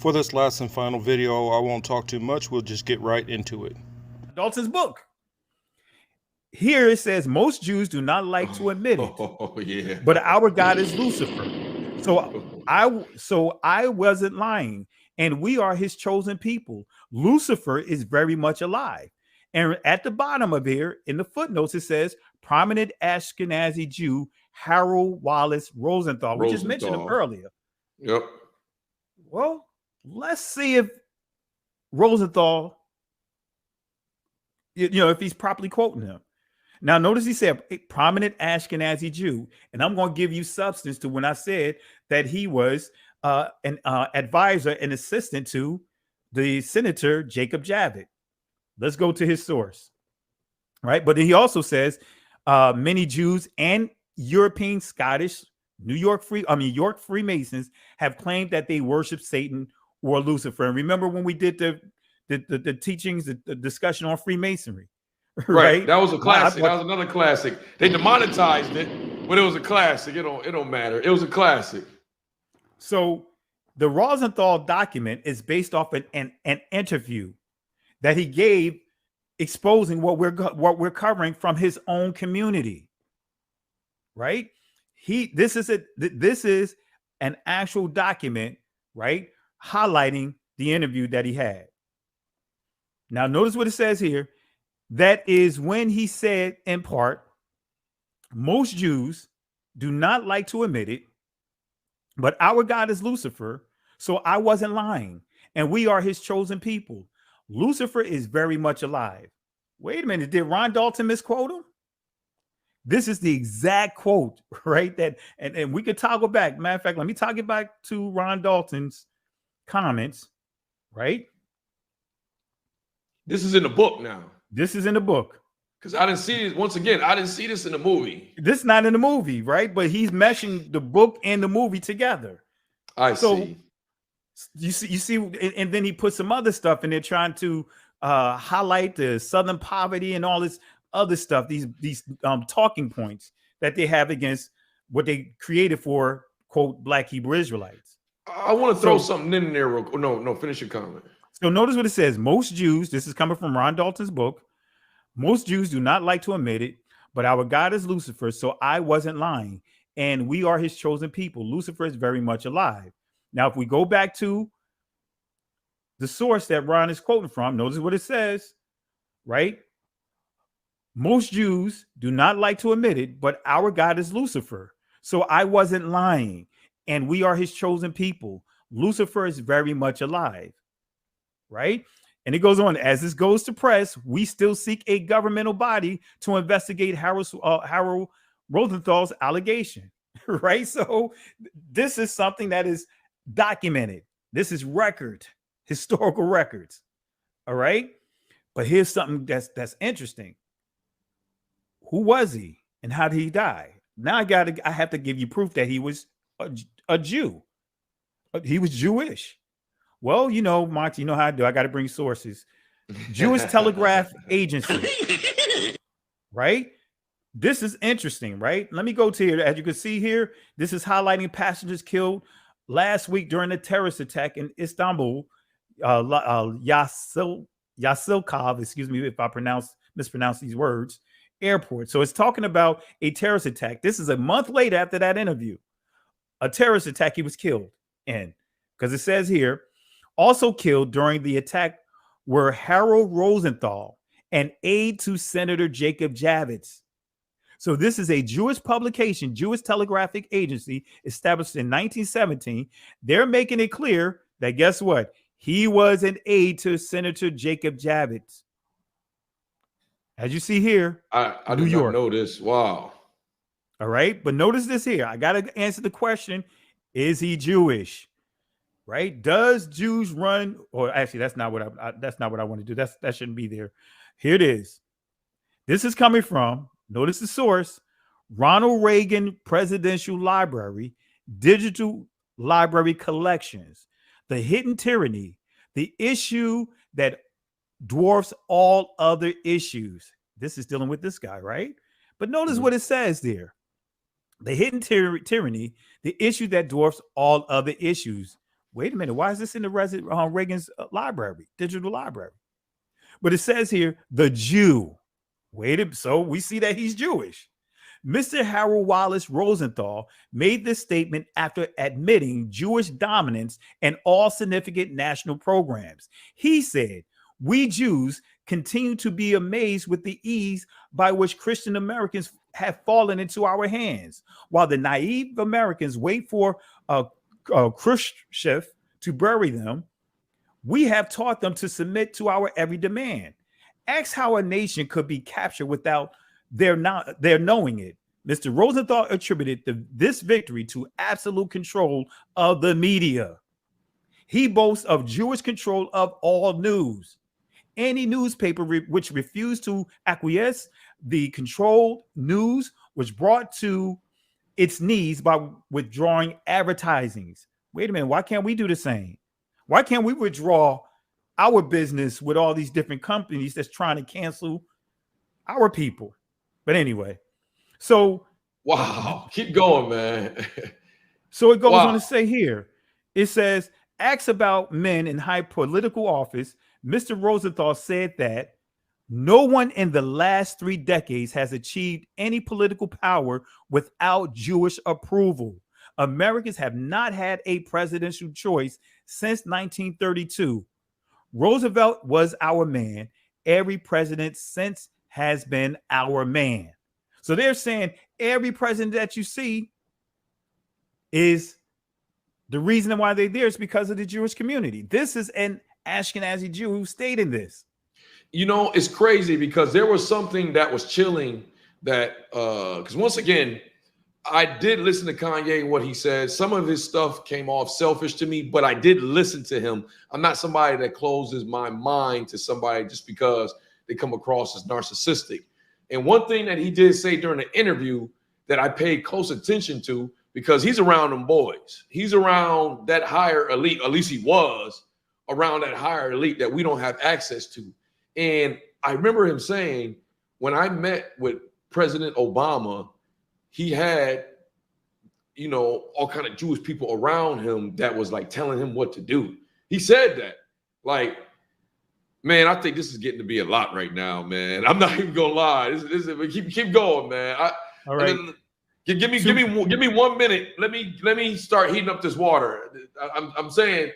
For this last and final video, I won't talk too much. We'll just get right into it. Dalton's book. Here it says most Jews do not like to admit it. Oh yeah. But our God is Lucifer. So I wasn't lying, and we are his chosen people. Lucifer is very much alive. And at the bottom of here, in the footnotes, it says prominent Ashkenazi Jew Harold Wallace Rosenthal. We just mentioned him earlier. Yep. Well, let's see if Rosenthal, if he's properly quoting him. Now, notice he said a prominent Ashkenazi Jew, and I'm going to give you substance to when I said that he was an advisor and assistant to the Senator Jacob Javits. Let's go to his source, right? But he also says many Jews and European, Scottish, York Freemasons have claimed that they worship Satan or Lucifer. And remember when we did the teachings, the discussion on Freemasonry? Right. That was a classic. That was another classic. They demonetized it, but it was a classic. It don't matter. It was a classic. So the Rosenthal document is based off an interview that he gave exposing what we're covering from his own community. Right? This is an actual document, right? Highlighting the interview that he had. Now notice what it says here. That is when he said, in part, most Jews do not like to admit it, but our God is Lucifer, so I wasn't lying, and we are his chosen people. Lucifer is very much alive. Wait a minute, did Ron Dalton misquote him? This is the exact quote, right? And we could toggle back. Matter of fact, let me toggle back to Ron Dalton's comments, right? This is in the book now. This is in the book. Because I didn't see this. Once again, I didn't see this in the movie. This is not in the movie, right? But he's meshing the book and the movie together. I see. You see, and then he put some other stuff in there trying to highlight the Southern poverty and all this other stuff, these talking points that they have against what they created for, quote, Black Hebrew Israelites. I want to throw something in there. No, finish your comment. So notice what it says. Most Jews, this is coming from Ron Dalton's book, most Jews do not like to admit it, but our God is Lucifer, so I wasn't lying, and we are his chosen people. Lucifer is very much alive. Now, if we go back to the source that Ron is quoting from, notice what it says, right? Most Jews do not like to admit it, but our God is Lucifer, so I wasn't lying, and we are his chosen people. Lucifer is very much alive. Right? And it goes on, as this goes to press, we still seek a governmental body to investigate Harold Rosenthal's allegation, right? So this is something that is documented. This is historical records, all right? But here's something that's interesting. Who was he and how did he die? Now I have to give you proof that he was a Jew. He was Jewish. Well, Monty, you know how I do. I got to bring sources. Jewish Telegraph Agency, right? This is interesting, right? Let me go to here. As you can see here, this is highlighting passengers killed last week during a terrorist attack in Istanbul, Yasilkov, excuse me if I mispronounce these words, airport. So it's talking about a terrorist attack. This is a month later after that interview. A terrorist attack he was killed in, because it says here, also killed during the attack were Harold Rosenthal, an aide to Senator Jacob Javits. So this is a Jewish publication, Jewish Telegraphic Agency, established in 1917. They're making it clear that guess what? He was an aide to Senator Jacob Javits. As you see here, I do not know this. Wow. All right. But notice this here. I got to answer the question. Is he Jewish? Right? Does Jews run? Or actually, that's not what I want to do. That shouldn't be there. Here it is. This is coming from, notice the source, Ronald Reagan Presidential Library, Digital Library Collections, The Hidden Tyranny, the issue that dwarfs all other issues. This is dealing with this guy, right? But notice what it says there. The hidden tyranny, the issue that dwarfs all other issues. Wait a minute. Why is this in the Reagan's library, digital library? But it says here, the Jew. So we see that he's Jewish. Mr. Harold Wallace Rosenthal made this statement after admitting Jewish dominance in all significant national programs. He said, "We Jews continue to be amazed with the ease by which Christian Americans have fallen into our hands, while the naive Americans wait for a Khrushchev to bury them. We have taught them to submit to our every demand. Ask how a nation could be captured without their knowing it." Mr. Rosenthal attributed this victory to absolute control of the media. He boasts of Jewish control of all news. Any newspaper which refused to acquiesce, the controlled news was brought to its knees by withdrawing advertisings. Wait a minute, why can't we do the same? Why can't we withdraw our business with all these different companies that's trying to cancel our people? But anyway, so wow, keep going, man. So it goes on to say here, it says, acts about men in high political office. Mr. Rosenthal said that no one in the last 3 decades has achieved any political power without Jewish approval. Americans have not had a presidential choice since 1932. Roosevelt was our man. Every president since has been our man. So they're saying every president that you see is the reason why they're there is because of the Jewish community. This is an Ashkenazi Jew who stated this. You know, it's crazy because there was something that was chilling that, because once again, I did listen to Kanye, what he said. Some of his stuff came off selfish to me, but I did listen to him. I'm not somebody that closes my mind to somebody just because they come across as narcissistic. And one thing that he did say during the interview that I paid close attention to, because he's around them boys. He's around that higher elite, at least he was around that higher elite that we don't have access to. And I remember him saying, when I met with President Obama, he had, you know, all kind of Jewish people around him that was like telling him what to do. He said that, like, man, I think this is getting to be a lot right now, man. I'm not even gonna lie. Keep going, man. All right. Give me 1 minute. Let me start heating up this water. I'm saying,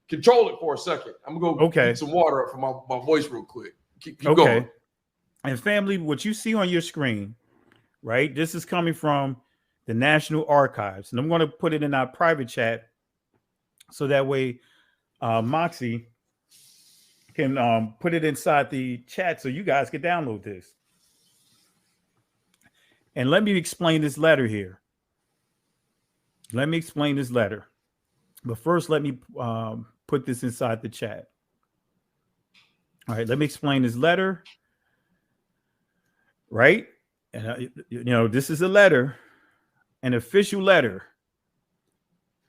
control it for a second. I'm gonna go get some water up for my voice real quick. Keep going. And family, what you see on your screen, right? This is coming from the National Archives, and I'm going to put it in our private chat so that way Moxie can put it inside the chat so you guys can download this. And let me explain this letter here. Let me explain this letter. But first, let me put this inside the chat. All right, let me explain this letter. Right? And, you know, this is a letter, an official letter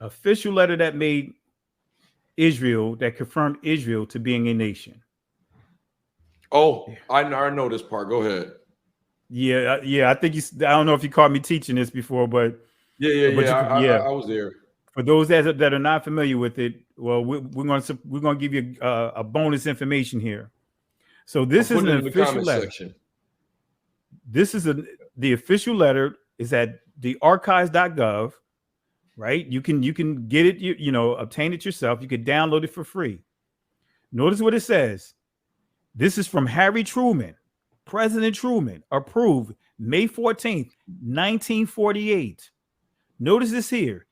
that made Israel, that confirmed Israel to being a nation. Oh, I know this part. Go ahead. Yeah. I think I don't know if you caught me teaching this before, but I was there. For those that are not familiar with it, well, we're going to give you a bonus information here. So this is an official letter. Section. This is the official letter is at the archives.gov, right? You can get it, you know, obtain it yourself. You can download it for free. Notice what it says. This is from Harry Truman, President Truman, approved May 14th, 1948. Notice this here.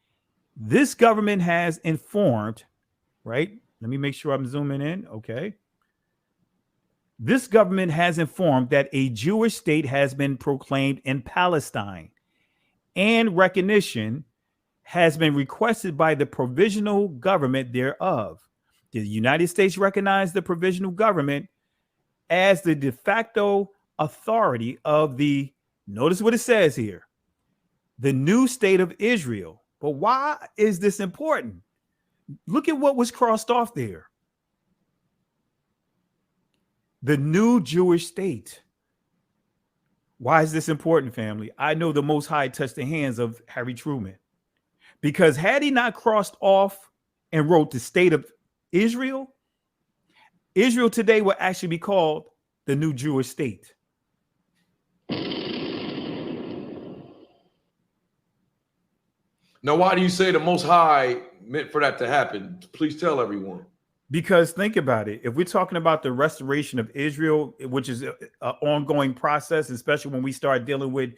This government has informed, right? Let me make sure I'm zooming in. Okay. This government has informed that a Jewish state has been proclaimed in Palestine, and recognition has been requested by the provisional government thereof. The United States recognized the provisional government as the de facto authority of the, notice what it says here, the new state of Israel. But why is this important? Look at what was crossed off there. The new Jewish state. Why is this important, family? I know the Most High touched the hands of Harry Truman, because had he not crossed off and wrote the state of Israel, Israel today will actually be called the new Jewish state. Now, why do you say the Most High meant for that to happen? Please tell everyone. Because think about it. If we're talking about the restoration of Israel, which is an ongoing process, especially when we start dealing with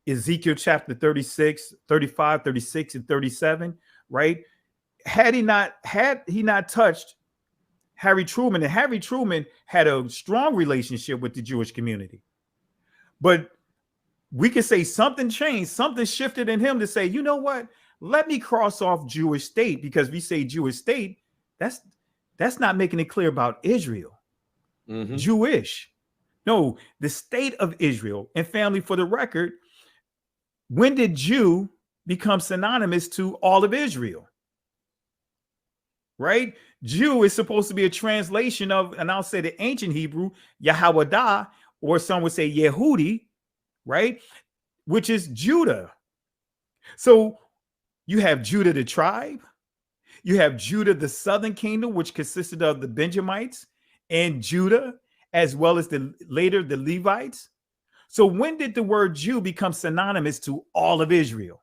Ezekiel chapter 36, 35, 36, and 37, right? Had he not touched Harry Truman, and Harry Truman had a strong relationship with the Jewish community. But we could say something changed, something shifted in him to say, you know what? Let me cross off Jewish state, because we say Jewish state, that's not making it clear about Israel. Mm-hmm. Jewish. No, the state of Israel. And family, for the record, when did Jew become synonymous to all of Israel? Right? Jew is supposed to be a translation of, and I'll say the ancient Hebrew, Yahwadah, or some would say Yehudi, right? Which is Judah. So you have Judah, the tribe. You have Judah, the southern kingdom, which consisted of the Benjamites and Judah, as well as later the Levites. So when did the word Jew become synonymous to all of Israel?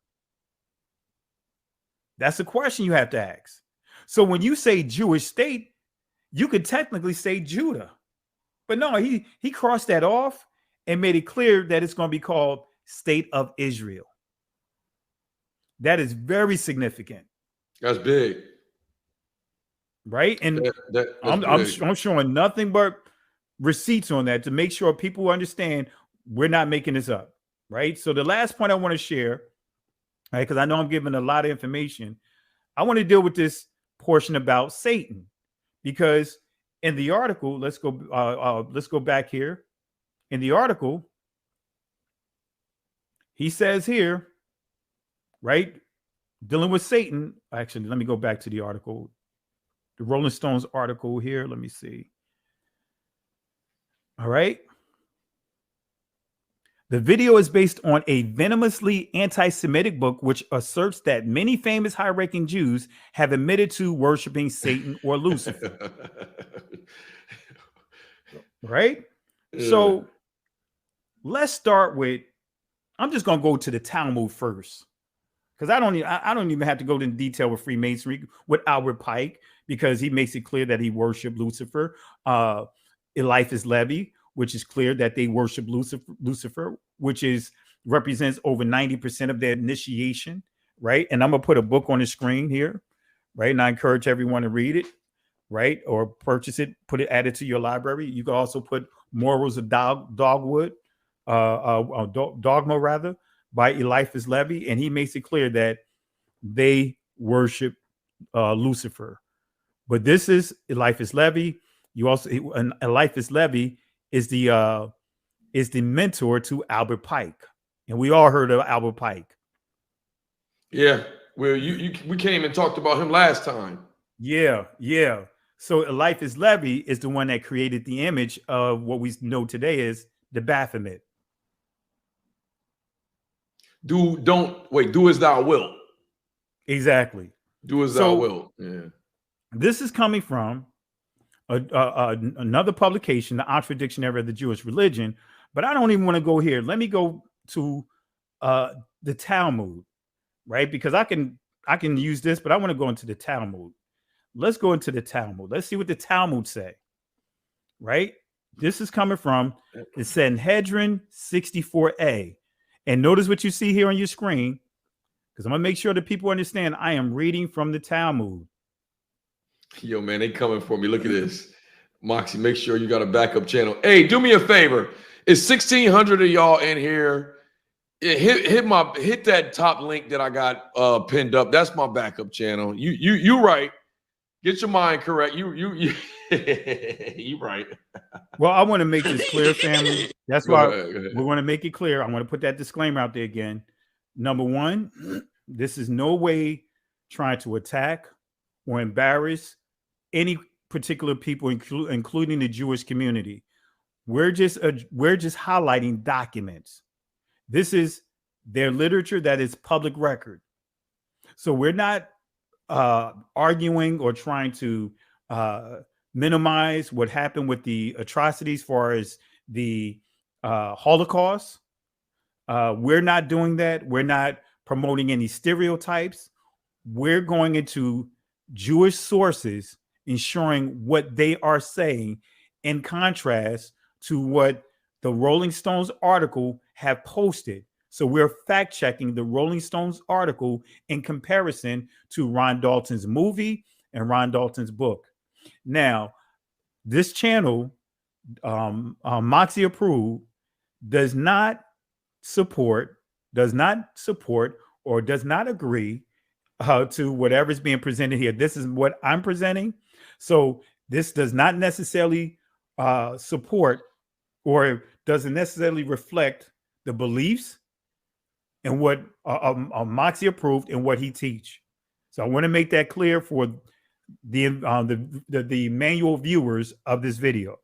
That's a question you have to ask. So when you say Jewish state, you could technically say Judah. But no, he crossed that off and made it clear that it's going to be called State of Israel. That is very significant. That's big. Right? And I'm showing nothing but receipts on that to make sure people understand we're not making this up. Right? So the last point I want to share, right, because I know I'm giving a lot of information, I want to deal with this portion about Satan, because in the article, let's go back here. In the article, he says here, right, dealing with Satan. Actually, let me go back to the article, the Rolling Stones article here. Let me see. All right. The video is based on a venomously anti-Semitic book, which asserts that many famous high-ranking Jews have admitted to worshiping Satan or Lucifer. Right? Yeah. So let's start with, I'm just going to go to the Talmud first, because I don't even have to go into detail with Freemasonry with Albert Pike, because he makes it clear that he worshiped Lucifer. Eliphas Levi, which is clear that they worship Lucifer, which represents over 90% of their initiation, right? And I'm gonna put a book on the screen here, right? And I encourage everyone to read it, right? Or purchase it, add it to your library. You can also put Morals of Dogma rather, by Eliphas Levi, and he makes it clear that they worship Lucifer. But this is Eliphas Levi. Eliphas Levi is the mentor to Albert Pike, and we all heard of Albert Pike. Yeah, well, we came and talked about him last time. Yeah. So Eliphas Levi is the one that created the image of what we know today as the Baphomet. Do as thou wilt. Exactly. Do as thou wilt. Yeah. This is coming from another publication, the Oxford Dictionary of the Jewish Religion, but I don't even want to go here. Let me go to the Talmud, right? Because I can use this, but I want to go into the Talmud. Let's go into the Talmud. Let's see what the Talmud say, right? This is coming from the Sanhedrin 64a. And notice what you see here on your screen, because I'm going to make sure that people understand I am reading from the Talmud. Yo, man, they coming for me. Look at this. Moxie, make sure you got a backup channel. Hey, do me a favor. It's 1,600 of y'all in here. Hit that top link that I got pinned up. That's my backup channel. You right. Get your mind correct. You right. Well, I want to make this clear, family. That's why we want to make it clear. I want to put that disclaimer out there again. Number one, this is no way trying to attack or embarrass any particular people, including the Jewish community. We're just highlighting documents. This is their literature that is public record. So we're not arguing or trying to minimize what happened with the atrocities as far as the Holocaust. We're not doing that. We're not promoting any stereotypes. We're going into Jewish sources, ensuring what they are saying in contrast to what the Rolling Stones article have posted. So we're fact checking the Rolling Stones article in comparison to Ron Dalton's movie and Ron Dalton's book. Now, this channel, Moxie Approved, does not support, or does not agree to whatever is being presented here. This is what I'm presenting. So this does not necessarily support or doesn't necessarily reflect the beliefs and what Moxie Approved and what he teach. So I want to make that clear for the manual viewers of this video.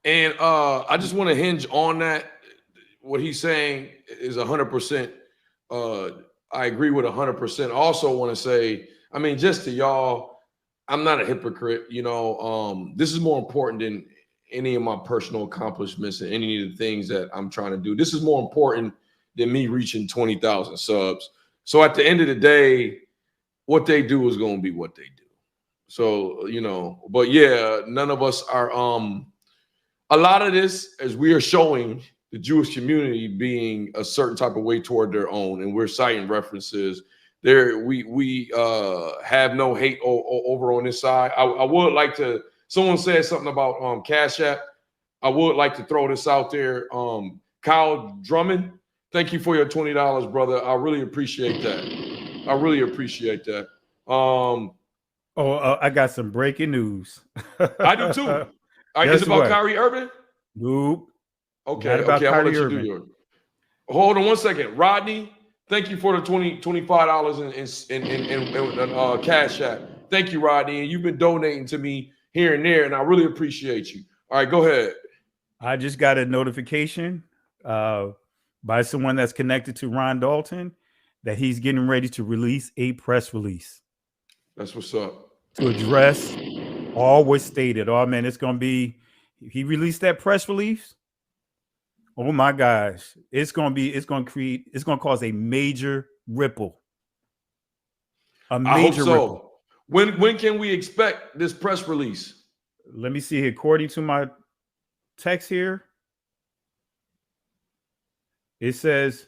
And I just want to hinge on that. What he's saying is 100%. I agree with 100%. I also want to say, I mean, just to y'all, I'm not a hypocrite. You know, this is more important than any of my personal accomplishments and any of the things that I'm trying to do. This is more important than me reaching 20,000 subs. So at the end of the day, what they do is going to be what they do. So, you know, but yeah, none of us are, a lot of this, as we are showing the Jewish community being a certain type of way toward their own, and we're citing references there. We have no hate over on this side. I would like to, someone said something about Cash App. I would like to throw this out there. Kyle Drummond, thank you for your $20, brother. I really appreciate that. I really appreciate that. I got some breaking news. I do too. It's about Kyrie Irving? Nope. Okay, okay. I'll let you do yours. Hold on one second. Rodney, thank you for the $25 in Cash App. Thank you, Rodney. And you've been donating to me here and there, and I really appreciate you. All right, go ahead. I just got a notification by someone that's connected to Ron Dalton that he's getting ready to release a press release. That's what's up. To address all what's stated. Oh man, it's gonna be, he released that press release. Oh my gosh, it's gonna cause a major ripple. A major ripple. When can we expect this press release? Let me see here. According to my text here, it says,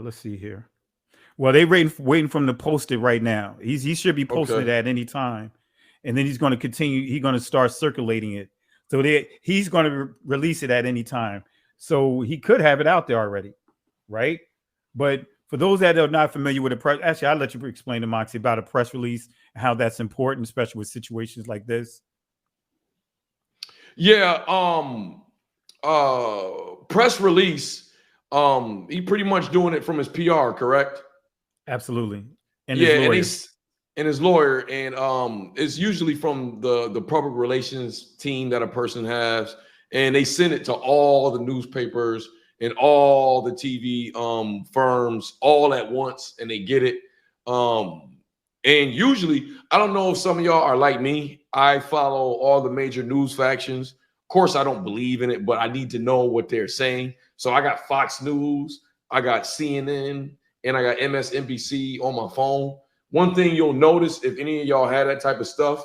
let's see here. Well, they're waiting for him to post it right now. He should be posting it at any time. And then he's going to continue. He's going to start circulating it. So he's going to release it at any time. So he could have it out there already, right? But for those that are not familiar with the press, actually, I'll let you explain to Moxie about a press release and how that's important, especially with situations like this. Yeah, press release. He pretty much doing it from his PR, correct? Absolutely. And his lawyer, and it's usually from the public relations team that a person has, and they send it to all the newspapers and all the TV firms all at once, and they get it. And usually, I don't know if some of y'all are like me. I follow all the major news factions. Of course, I don't believe in it, but I need to know what they're saying. So I got Fox News, I got CNN, and I got MSNBC on my phone. One thing you'll notice, if any of y'all had that type of stuff,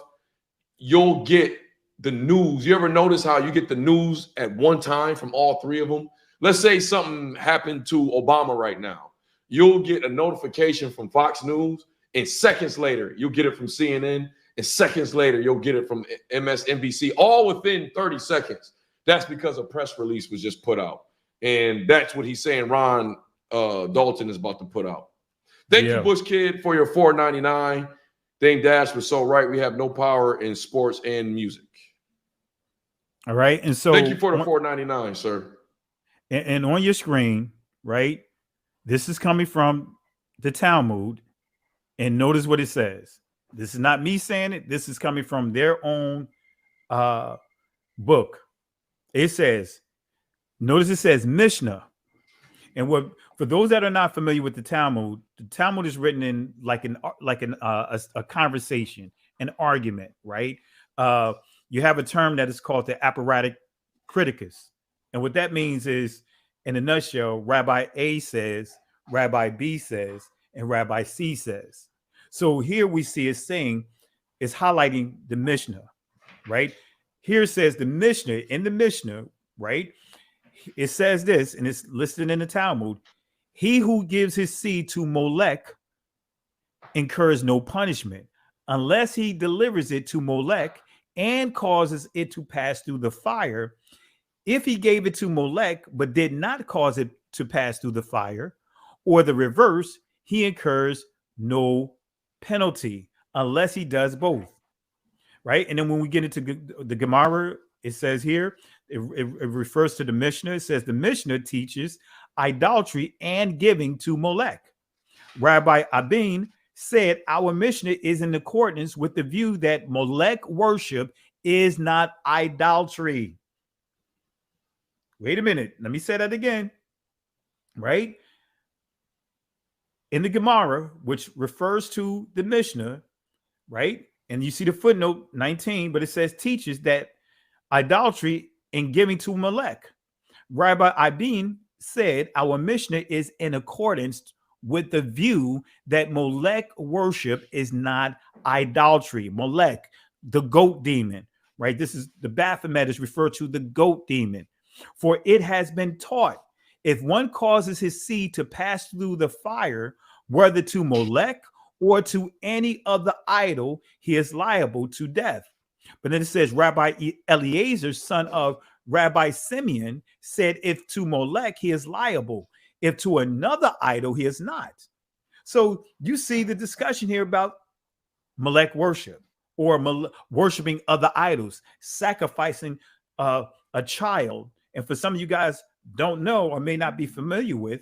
you'll get the news. You ever notice how you get the news at one time from all three of them? Let's say something happened to Obama right now. You'll get a notification from Fox News, and seconds later, you'll get it from CNN, and seconds later, you'll get it from MSNBC, all within 30 seconds. That's because a press release was just put out. And that's what he's saying Ron Dalton is about to put out. Thank you, Bush Kid, for your $4.99. Dame Dash was so right. We have no power in sports and music. All right. And so thank you for the $4.99, sir. And on your screen, right? This is coming from the Talmud. And notice what it says. This is not me saying it. This is coming from their own book. It says, notice it says Mishnah. And what for those that are not familiar with the Talmud is written in a conversation, an argument, right? You have a term that is called the apparatic criticus, and what that means is, in a nutshell, Rabbi A says, Rabbi B says, and Rabbi C says. So here we see it saying, it's highlighting the Mishnah, right? Here it says the Mishnah, in the Mishnah, right? It says this, and it's listed in the Talmud: he who gives his seed to Molech incurs no punishment unless he delivers it to Molech and causes it to pass through the fire. If he gave it to Molech but did not cause it to pass through the fire, or the reverse, he incurs no penalty unless he does both, right? And then when we get into the Gemara, it says here, it refers to the Mishnah. It says the Mishnah teaches idolatry and giving to Molech. Rabbi Abin said our Mishnah is in accordance with the view that Molech worship is not idolatry. Wait a minute. Let me say that again, right? In the Gemara, which refers to the Mishnah, right? And you see the footnote 19, but it says teaches that idolatry and giving to Molech. Rabbi Abin said our Mishnah is in accordance with the view that Molech worship is not idolatry. Molech, the goat demon, right? This is the Baphomet is referred to the goat demon. For it has been taught, if one causes his seed to pass through the fire, whether to Molech or to any other idol, he is liable to death. But then it says Rabbi Eliezer, son of Rabbi Simeon, said if to Molech he is liable, if to another idol he is not. So you see the discussion here about Molech worship, or worshiping other idols, sacrificing a child. And for some of you guys don't know or may not be familiar with,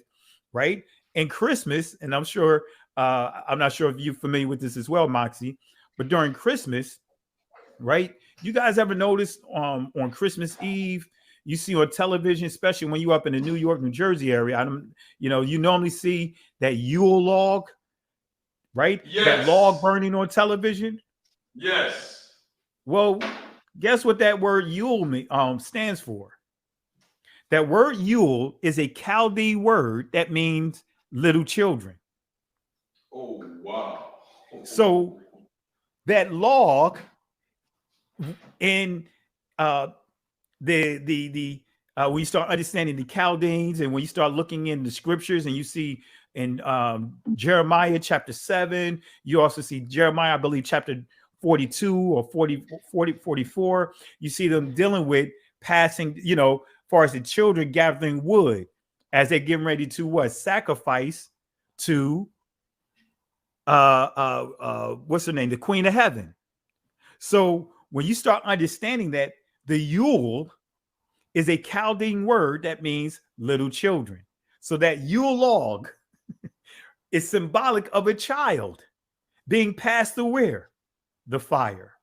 right? In Christmas, and I'm not sure if you're familiar with this as well, Moxie, but during Christmas, right? You guys ever notice on Christmas Eve, you see on television, especially when you're up in the New York, New Jersey area, you normally see that Yule log, right? Yes. That log burning on television. Yes. Well, guess what that word Yule stands for? That word Yule is a Chaldean word that means little children. Oh, wow. So that log in when you start understanding the Chaldeans, and when you start looking in the scriptures, and you see in Jeremiah chapter 7, you also see Jeremiah, I believe, chapter 42 or 44, you see them dealing with passing, as far as the children gathering wood as they're getting ready to sacrifice to what's her name, the Queen of Heaven. So when you start understanding that the Yule is a Chaldean word that means little children, so that Yule log is symbolic of a child being passed through where? The fire.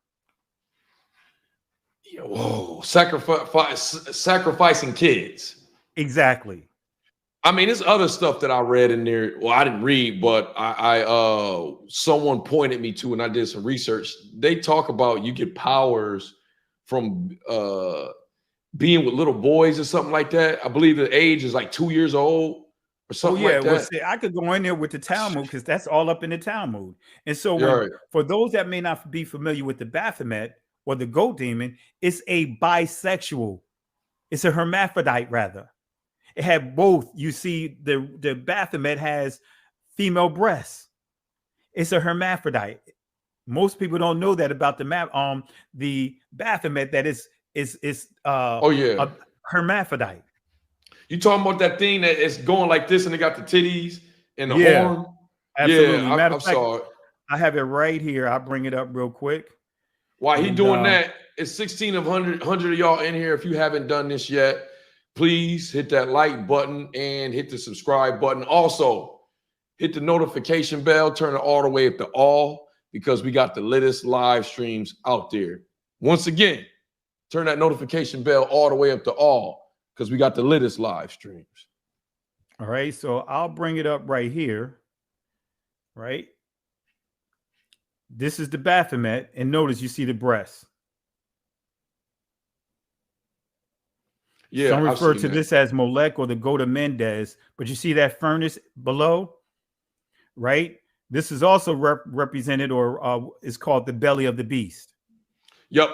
Whoa, sacrificing kids. Exactly. I mean, there's other stuff that I read in there. Well, I didn't read, but I someone pointed me to, and I did some research. They talk about you get powers from being with little boys or something like that. I believe the age is like 2 years old or something like that. Well, see, I could go in there with the Talmud because that's all up in the Talmud. And so for those that may not be familiar with the Baphomet or the goat demon, it's a bisexual. It's a hermaphrodite, rather. It had both. You see, the Baphomet has female breasts. It's a hermaphrodite. Most people don't know that about the Baphomet, that is a hermaphrodite. You talking about that thing that is going like this, and they got the titties and the horn? Absolutely. Yeah, Matter I of fact, saw it. I have it right here. I'll bring it up real quick. While he doing that, it's 100 of y'all in here. If you haven't done this yet, please hit that like button and hit the subscribe button. Also, hit the notification bell, turn it all the way up to all, because we got the latest live streams out there. Once again, turn that notification bell all the way up to all, because we got the latest live streams. All right, so I'll bring it up right here. Right, this is the Baphomet, and notice you see the breasts. Yeah, Some I've refer seen to that. this as Molech or the goat of Mendez, but you see that furnace below, right? This is also represented or is called the belly of the beast. Yep.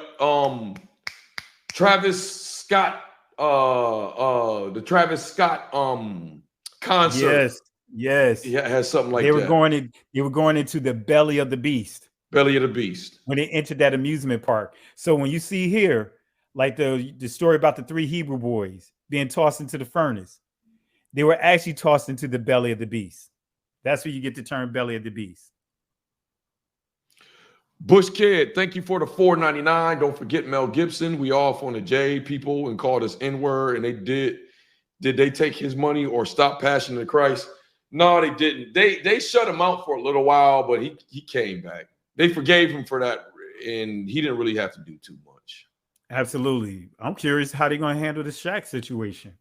Travis Scott, the Travis Scott concert. Yes, yes. Yeah, has something like They were that. going into the belly of the beast Belly of the Beast. when they entered that amusement park. So when you see here, like the story about the 3 Hebrew boys being tossed into the furnace, they were actually tossed into the belly of the beast. That's where you get the term belly of the beast. Bush Kid, thank you for the $4.99. Don't forget Mel Gibson. We off on the J people and called us N-word, and they did. Did they take his money or stop Passion of the Christ? No, they didn't. They shut him out for a little while, but he came back. They forgave him for that, and he didn't really have to do too much. Absolutely. I'm curious how they're going to handle the Shaq situation,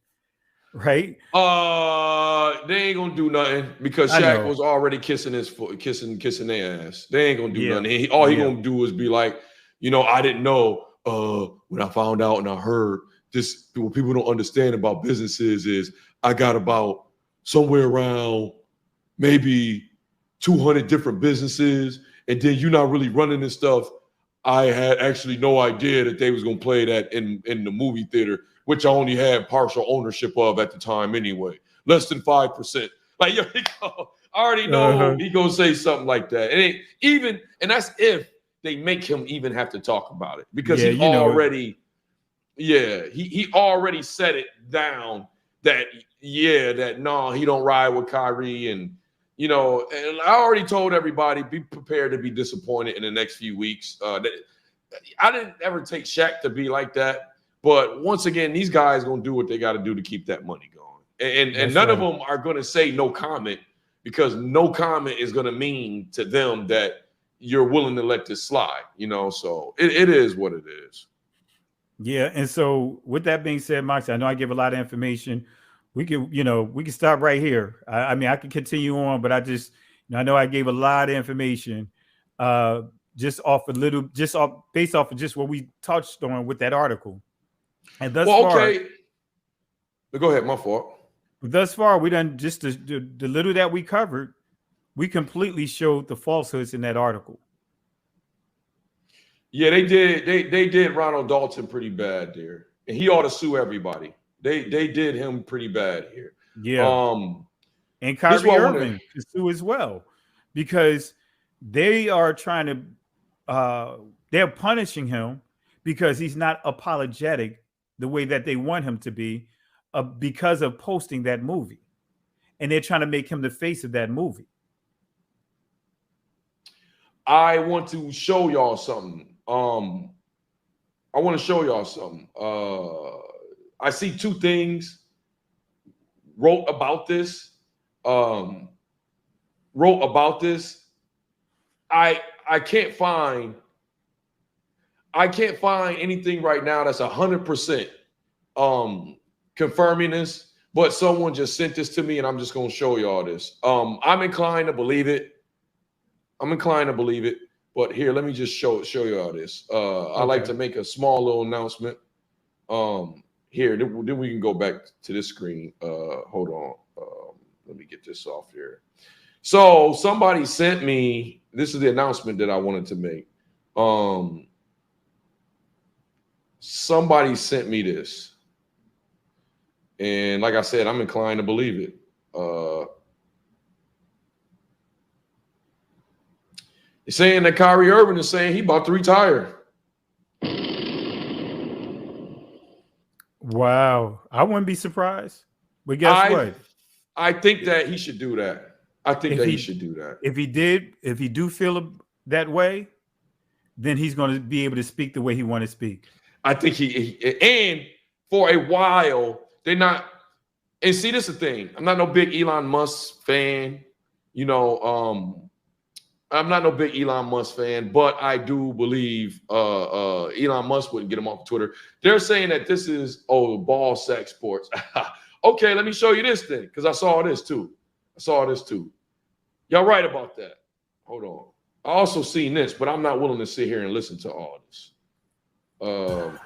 right? They ain't gonna do nothing because Shaq was already kissing his foot, kissing their ass. They ain't gonna do nothing. All he gonna do is be like, I didn't know. When I found out and I heard this, what people don't understand about businesses is I got about somewhere around maybe 200 different businesses, and then you're not really running this stuff. I had actually no idea that they was gonna play that in the movie theater, which I only had partial ownership of at the time anyway, less than 5%. Like, I already know he gonna say something like that. And that's if they make him even have to talk about it, because he already set it down that he don't ride with Kyrie, and and I already told everybody, be prepared to be disappointed in the next few weeks. I didn't ever take Shaq to be like that. But once again, these guys going to do what they got to do to keep that money going. And none of them are going to say no comment, because no comment is going to mean to them that you're willing to let this slide, so it is what it is. Yeah. And so with that being said, Moxie, I know I give a lot of information. We can stop right here. I mean, I could continue on, but I know I gave a lot of information based off of just what we touched on with that article. And thus far, go ahead. My fault. Thus far, we done just the little that we covered. We completely showed the falsehoods in that article. Yeah, they did. They did Ronald Dalton pretty bad there, and he ought to sue everybody. They did him pretty bad here. Yeah. And Kyrie Irving can sue as well, because they are trying to. They're punishing him because he's not apologetic the way that they want him to be, because of posting that movie, and they're trying to make him the face of that movie. I want to show y'all something. I see two things wrote about this. I can't find anything right now that's 100% confirming this, but someone just sent this to me, and I'm just going to show y'all this. I'm inclined to believe it. But here, let me just show y'all this. I like to make a small little announcement. Here, then we can go back to this screen. Hold on. Let me get this off here. So somebody sent me, this is the announcement that I wanted to make. Somebody sent me this. And like I said, I'm inclined to believe it. They're saying that Kyrie Irving is saying he about to retire. Wow. I wouldn't be surprised. But guess what? I think that he should do that. He should do that. If he do feel that way, then he's going to be able to speak the way he want to speak. I think and for a while, they're not. And see, this is the thing. I'm not no big Elon Musk fan. I'm not no big Elon Musk fan, but I do believe Elon Musk wouldn't get him off Twitter. They're saying that this is ball sack sports. Okay, let me show you this thing because I saw this too. Y'all right about that. Hold on. I also seen this, but I'm not willing to sit here and listen to all this. Where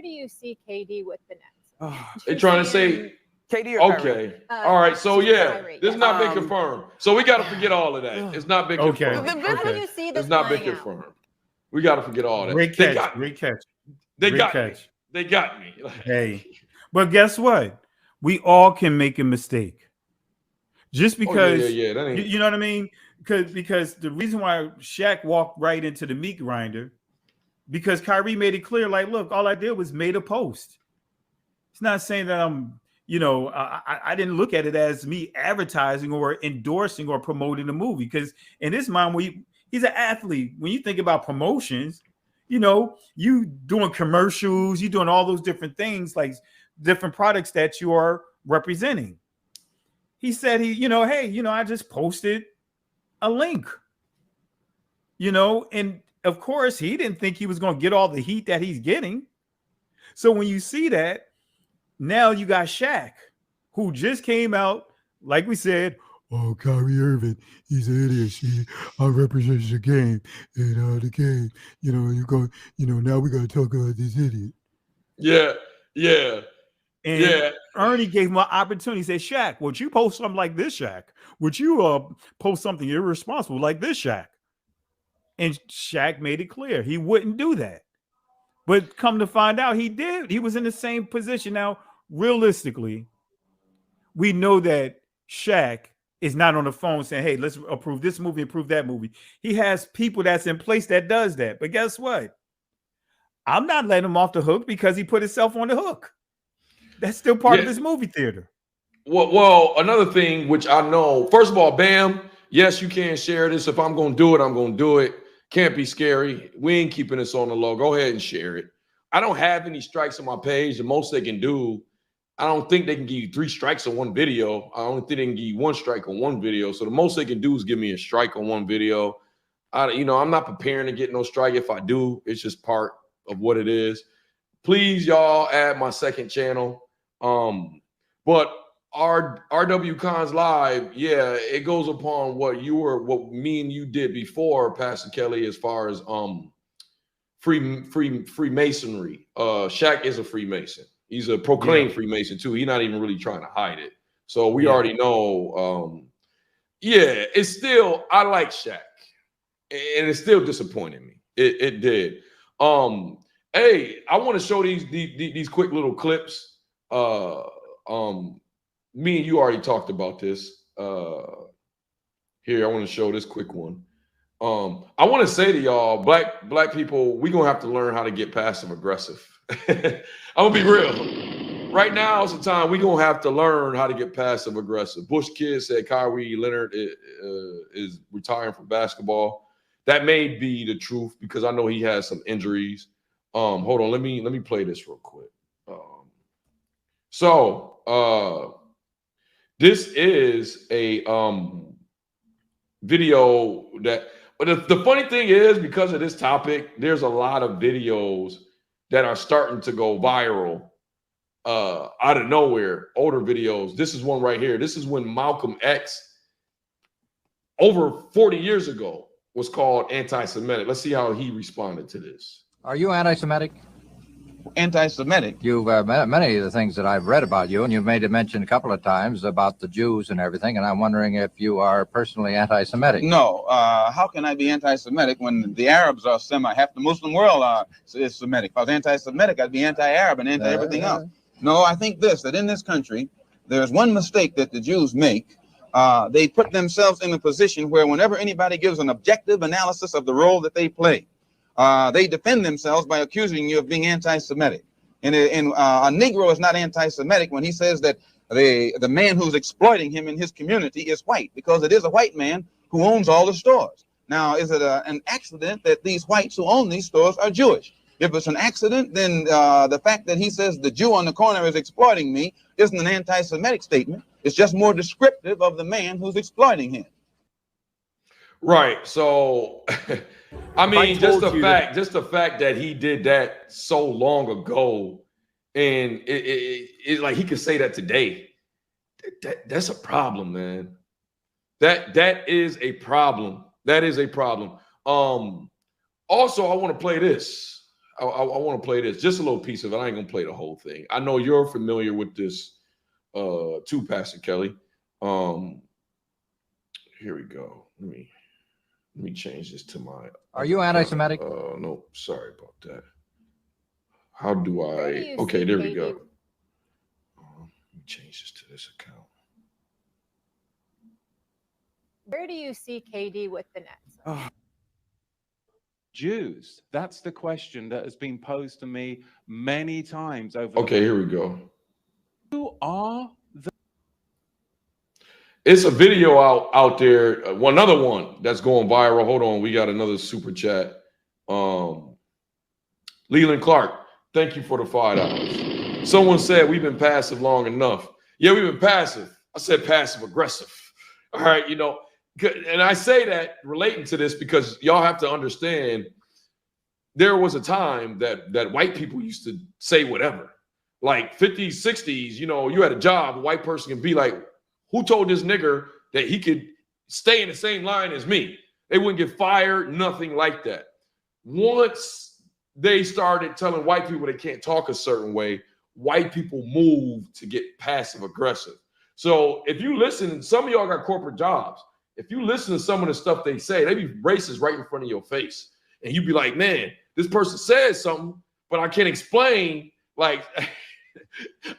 do you see KD with the Nets? They're trying to say KD or okay. All right. So yeah, Kyrie, this has not been confirmed. So we got to forget all of that. It's not been confirmed. How do you see this It's not been playing out? confirmed. We got to forget all that. Great catch. Great catch. They Great got catch. me. They got me. Hey, but guess what? We all can make a mistake. Just because, you know what I mean? Because the reason why Shaq walked right into the meat grinder, because Kyrie made it clear, like, look, all I did was made a post. It's not saying that I'm, you know, I didn't look at it as me advertising or endorsing or promoting the movie. Because in his mind, he's an athlete. When you think about promotions, you know, you doing commercials, you doing all those different things, like different products that you are representing. He said, hey, I just posted a link, and of course he didn't think he was going to get all the heat that he's getting. So when you see that, now you got Shaq, who just came out, like we said, oh, Kyrie Irving, he's an idiot. I represent the game, and the game, now we got to talk about this idiot. Yeah. And Ernie gave him an opportunity. He said, Shaq, would you post something like this, Shaq? Would you post something irresponsible like this, Shaq? And Shaq made it clear he wouldn't do that. But come to find out, he did. He was in the same position. Now, realistically, we know that Shaq is not on the phone saying, hey, let's approve this movie, approve that movie. He has people that's in place that does that. But guess what? I'm not letting him off the hook because he put himself on the hook. That's still part of his movie theater. Well, another thing which I know, first of all, Bam, yes, you can share this. If I'm going to do it, I'm going to do it. Can't be scary. We ain't keeping this on the low. Go ahead and share it. I don't have any strikes on my page. The most they can do, I don't think they can give you 3 strikes on one video. I only think they can give you 1 strike on one video. So the most they can do is give me a strike on one video. I'm not preparing to get no strike. If I do, it's just part of what it is. Please, y'all, add my second channel. But RW Cons Live, it goes upon what me and you did before, Pastor Kelly, as far as Freemasonry. Shaq is a Freemason. He's a proclaimed Freemason too. He's not even really trying to hide it. So we already know. It's still, I like Shaq, and it's still disappointing me. It did. Hey, I want to show these quick little clips. Me and you already talked about this. Here, I want to show this quick one. I want to say to y'all, black people, we're gonna have to learn how to get passive aggressive. I'm gonna be real. Right now is the time we're gonna have to learn how to get passive aggressive. Bush Kid said Kyrie Leonard is retiring from basketball. That may be the truth because I know he has some injuries. Hold on, let me play this real quick. This is a video that, but the funny thing is, because of this topic, there's a lot of videos that are starting to go viral out of nowhere, older videos. This is one right here. This is when Malcolm X, over 40 years ago, was called anti-Semitic. Let's see how he responded to this. Are you anti-Semitic? Anti-Semitic. You've many of the things that I've read about you, and you've made a mention a couple of times about the Jews and everything, and I'm wondering if you are personally anti-Semitic. No. How can I be anti-Semitic when the Arabs are half the Muslim world is Semitic? If I was anti-Semitic, I'd be anti-Arab and anti-everything else. No, I think that in this country, there's one mistake that the Jews make. They put themselves in a position where whenever anybody gives an objective analysis of the role that they play, they defend themselves by accusing you of being anti-Semitic. And a Negro is not anti-Semitic when he says that the man who's exploiting him in his community is white, because it is a white man who owns all the stores. Now, is it an accident that these whites who own these stores are Jewish? If it's an accident, then the fact that he says the Jew on the corner is exploiting me isn't an anti-Semitic statement. It's just more descriptive of the man who's exploiting him. Right. So I mean, just told the you fact that he did that so long ago, and it like he could say that today. That's a problem, man. That is a problem. That is a problem. Also, I want to play this. I want to play this, just a little piece of it. I ain't gonna play the whole thing. I know you're familiar with this too, Pastor Kelly. Here we go. Let me change this to my. Are you anti-Semitic? No, sorry about that. How do Where do I? you Okay, see there we KD? go. Let me change this to this account. Where do you see KD with the Nets? Jews? That's the question that has been posed to me many times over. Okay, here we go. Who are the? It's a video out there. Another one that's going viral. Hold on, we got another super chat. Leland Clark, thank you for the $5. Someone said we've been passive long enough. Yeah, we've been passive. I said passive aggressive. All right, you know, and I say that relating to this because y'all have to understand there was a time that white people used to say whatever. Like 50s, 60s, you know, you had a job, a white person can be like, who told this nigger that he could stay in the same line as me? They wouldn't get fired, nothing like that. Once they started telling white people they can't talk a certain way, white people moved to get passive aggressive. So if you listen, some of y'all got corporate jobs. If you listen to some of the stuff they say, they be racist right in front of your face. And you be like, man, this person said something, but I can't explain. Like,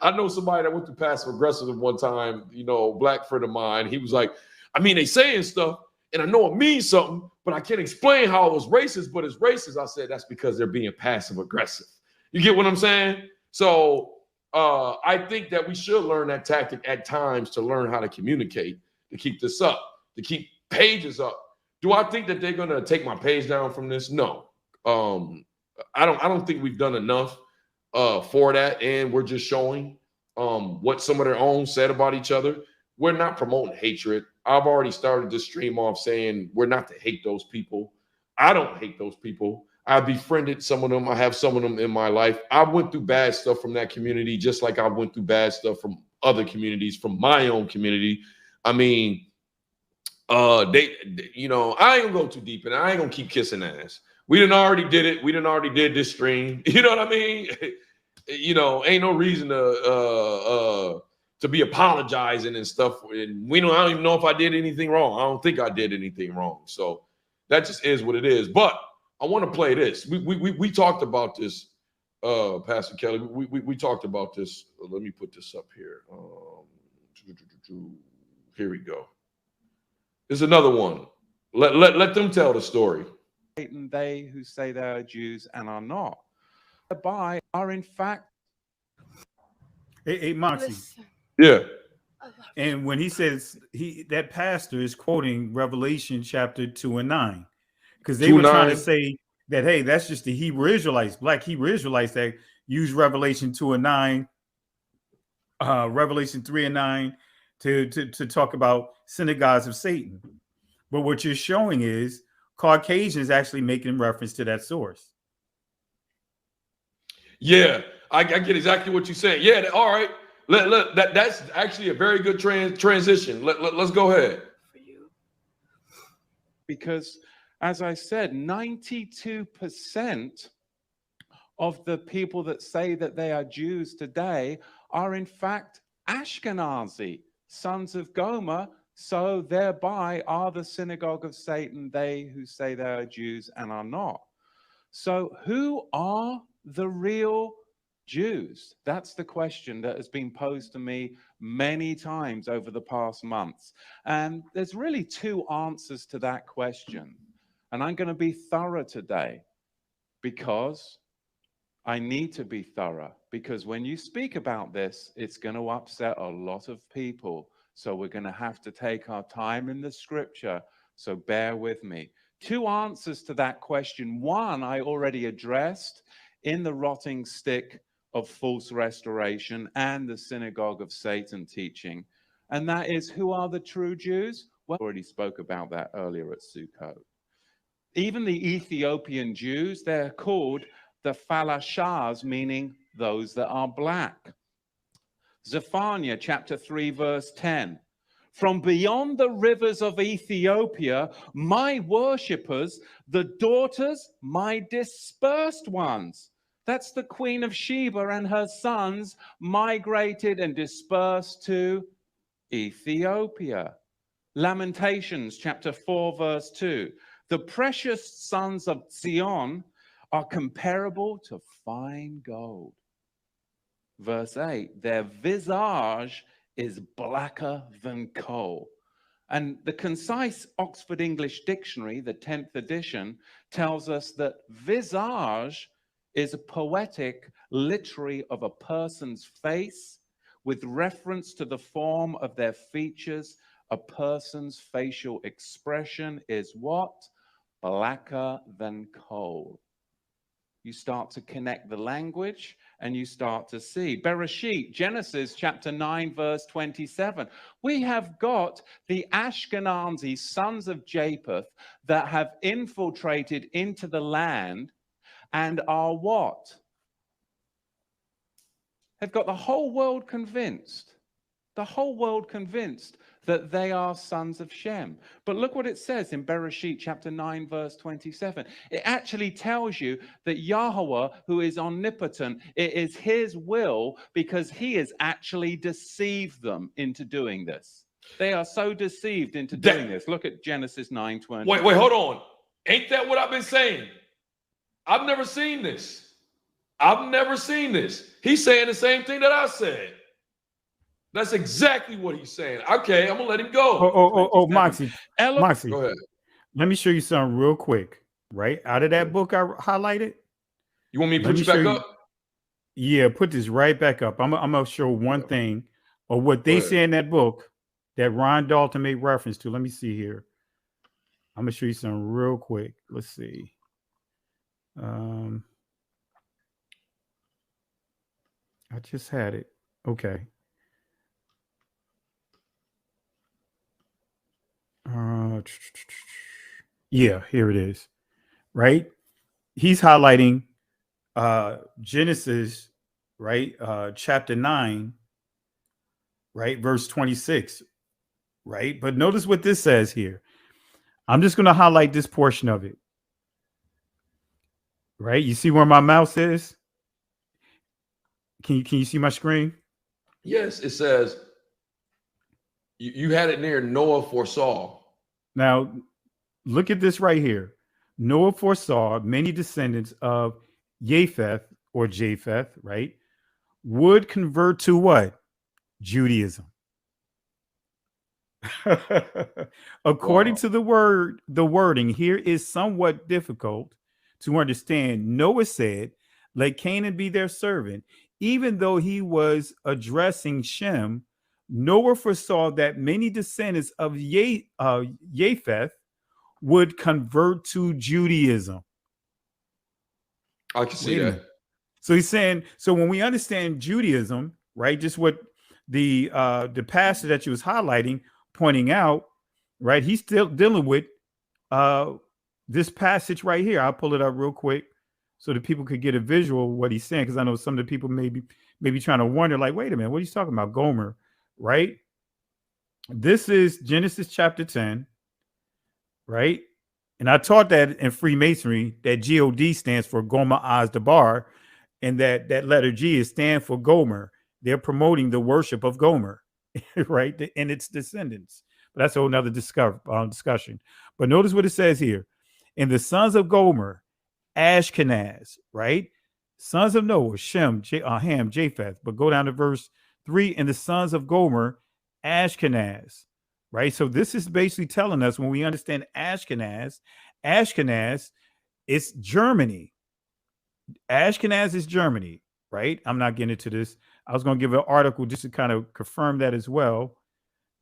I know somebody that went through passive aggressive at one time, you know, black friend of mine. He was like, I mean, they saying stuff and I know it means something, but I can't explain how it was racist, but it's racist. I said, that's because they're being passive aggressive. You get what I'm saying? So I think that we should learn that tactic at times to learn how to communicate, to keep this up, to keep pages up. Do I think that they're going to take my page down from this? No. I don't think we've done enough for that, and we're just showing what some of their own said about each other. We're not promoting hatred. I've already started this stream off saying we're not to hate those people. I don't hate those people. I befriended some of them. I have some of them in my life. I went through bad stuff from that community, just like I went through bad stuff from other communities, from my own community. I mean, you know, I ain't gonna go too deep, and I ain't gonna keep kissing ass. We done already did it. We done already did this stream. You know what I mean? You know, ain't no reason to be apologizing and stuff. And I don't even know if I did anything wrong. I don't think I did anything wrong. So that just is what it is. But I want to play this. We talked about this, Pastor Kelly. We talked about this. Let me put this up here. Here we go. There's another one. Let them tell the story. Satan, they who say they are Jews and are not, thereby are in fact. Hey, Moxie. Yeah. And when he says that pastor is quoting Revelation chapter 2 and 9, because they were trying to say that, hey, that's just the Hebrew Israelites, black Hebrew Israelites that use Revelation 2 and 9, Revelation 3 and 9 to talk about synagogues of Satan. But what you're showing is Caucasians actually making reference to that source. Yeah, I get exactly what you're saying. Yeah, all right. That's actually a very good transition. Let's go ahead. Because, as I said, 92% of the people that say that they are Jews today are in fact Ashkenazi, sons of Gomer, so thereby are the synagogue of Satan, they who say they are Jews and are not. So who are the real Jews? That's the question that has been posed to me many times over the past months. And there's really two answers to that question. And I'm going to be thorough today because I need to be thorough, because when you speak about this, it's going to upset a lot of people. So we're going to have to take our time in the scripture. So bear with me. Two answers to that question. One, I already addressed in the rotting stick of false restoration and the synagogue of Satan teaching. And that is, who are the true Jews? Well, I already spoke about that earlier at Sukkot. Even the Ethiopian Jews, they're called the Falashas, meaning those that are black. Zephaniah chapter 3, verse 10. From beyond the rivers of Ethiopia, my worshippers, the daughters, my dispersed ones. That's the Queen of Sheba and her sons migrated and dispersed to Ethiopia. Lamentations chapter 4, verse 2. The precious sons of Zion are comparable to fine gold. Verse 8, their visage is blacker than coal. And the concise Oxford English Dictionary, the 10th edition, tells us that visage is a poetic literary of a person's face with reference to the form of their features. A person's facial expression is what? Blacker than coal. You start to connect the language and you start to see. Bereshit, Genesis chapter 9, verse 27. We have got the Ashkenazi sons of Japheth that have infiltrated into the land and are what? Have got the whole world convinced. The whole world convinced that they are sons of Shem. But look what it says in Bereshit chapter 9, verse 27. It actually tells you that Yahweh, who is omnipotent, it is his will because he has actually deceived them into doing this. They are so deceived into doing this. Look at Genesis 9:20. Wait, hold on. Ain't that what I've been saying? I've never seen this. I've never seen this. He's saying the same thing that I said. That's exactly what he's saying. Okay, I'm gonna let him go. Moxie. Moxie. Go ahead. Let me show you something real quick. Right out of that book I highlighted. You want me to put you back up? Yeah, put this right back up. I'm gonna show one thing of what they say in that book that Ron Dalton made reference to. Let me see here. I'm gonna show you something real quick. Let's see. I just had it. Okay. Yeah, here it is. Right? He's highlighting Genesis, right? Chapter 9, right? Verse 26, right? But notice what this says here. I'm just going to highlight this portion of it. Right? You see where my mouse is? Can you see my screen? Yes, it says you had it near Noah foresaw. Now, look at this right here. Noah foresaw many descendants of Japheth, right, would convert to what? Judaism. According to the wording here is somewhat difficult to understand. Noah said, let Canaan be their servant. Even though he was addressing Shem, Noah foresaw that many descendants of Japheth would convert to Judaism. I can see that. So he's saying, so when we understand Judaism, right, just what the pastor that you was highlighting, pointing out, right, he's still dealing with this passage right here. I'll pull it up real quick so that people could get a visual of what he's saying, because I know some of the people may be trying to wonder, like, wait a minute, what are you talking about? Gomer, right? This is Genesis chapter 10, right? And I taught that in Freemasonry that God stands for Gomer Az Dabar, and that letter G is stand for Gomer. They're promoting the worship of Gomer, right? And its descendants. But that's a whole nother discussion. But notice what it says here. And the sons of Gomer, Ashkenaz, right? Sons of Noah, Shem, Ham, Japheth. But go down to verse 3. And the sons of Gomer, Ashkenaz, right? So this is basically telling us, when we understand Ashkenaz is Germany. Ashkenaz is Germany, right? I'm not getting into this. I was going to give an article just to kind of confirm that as well,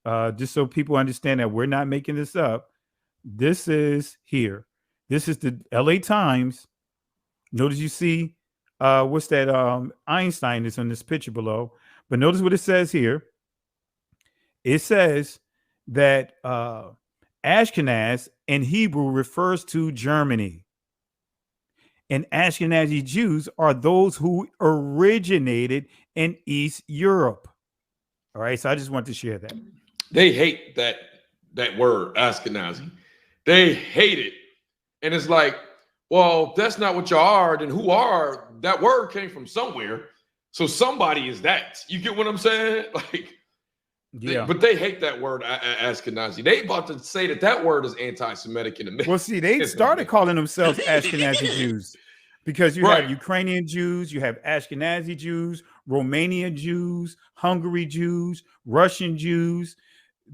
just so people understand that we're not making this up. This is here. This is the LA Times. Notice you see, what's that? Einstein is on this picture below. But notice what it says here. It says that Ashkenaz in Hebrew refers to Germany. And Ashkenazi Jews are those who originated in East Europe. All right, so I just want to share that. They hate that word, Ashkenazi. They hate it. And it's like, well, if that's not what you are, then who are? That word came from somewhere. So somebody is that. You get what I'm saying? Like, Yeah. but they hate that word, Ashkenazi. They about to say that word is anti-Semitic in the middle. Well, see, they started calling themselves Ashkenazi Jews because you have Ukrainian Jews, you have Ashkenazi Jews, Romanian Jews, Hungary Jews, Russian Jews.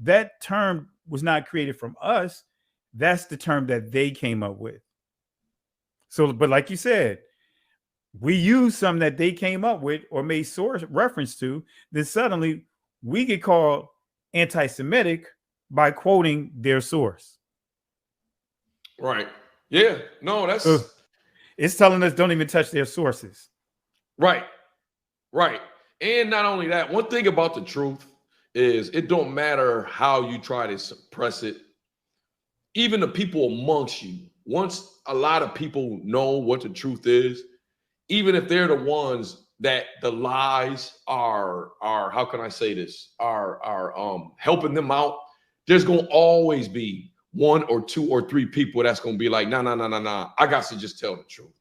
That term was not created from us. That's the term that they came up with. So, but like you said, we use some that they came up with or made source reference to, then suddenly we get called anti-Semitic by quoting their source. Right. Yeah. No, that's it's telling us don't even touch their sources. Right. Right. And not only that, one thing about the truth is it don't matter how you try to suppress it. Even the people amongst you, once a lot of people know what the truth is, even if they're the ones that the lies are how can I say this, are helping them out, there's gonna always be 1 or 2 or 3 people that's gonna be like, nah, I got to just tell the truth.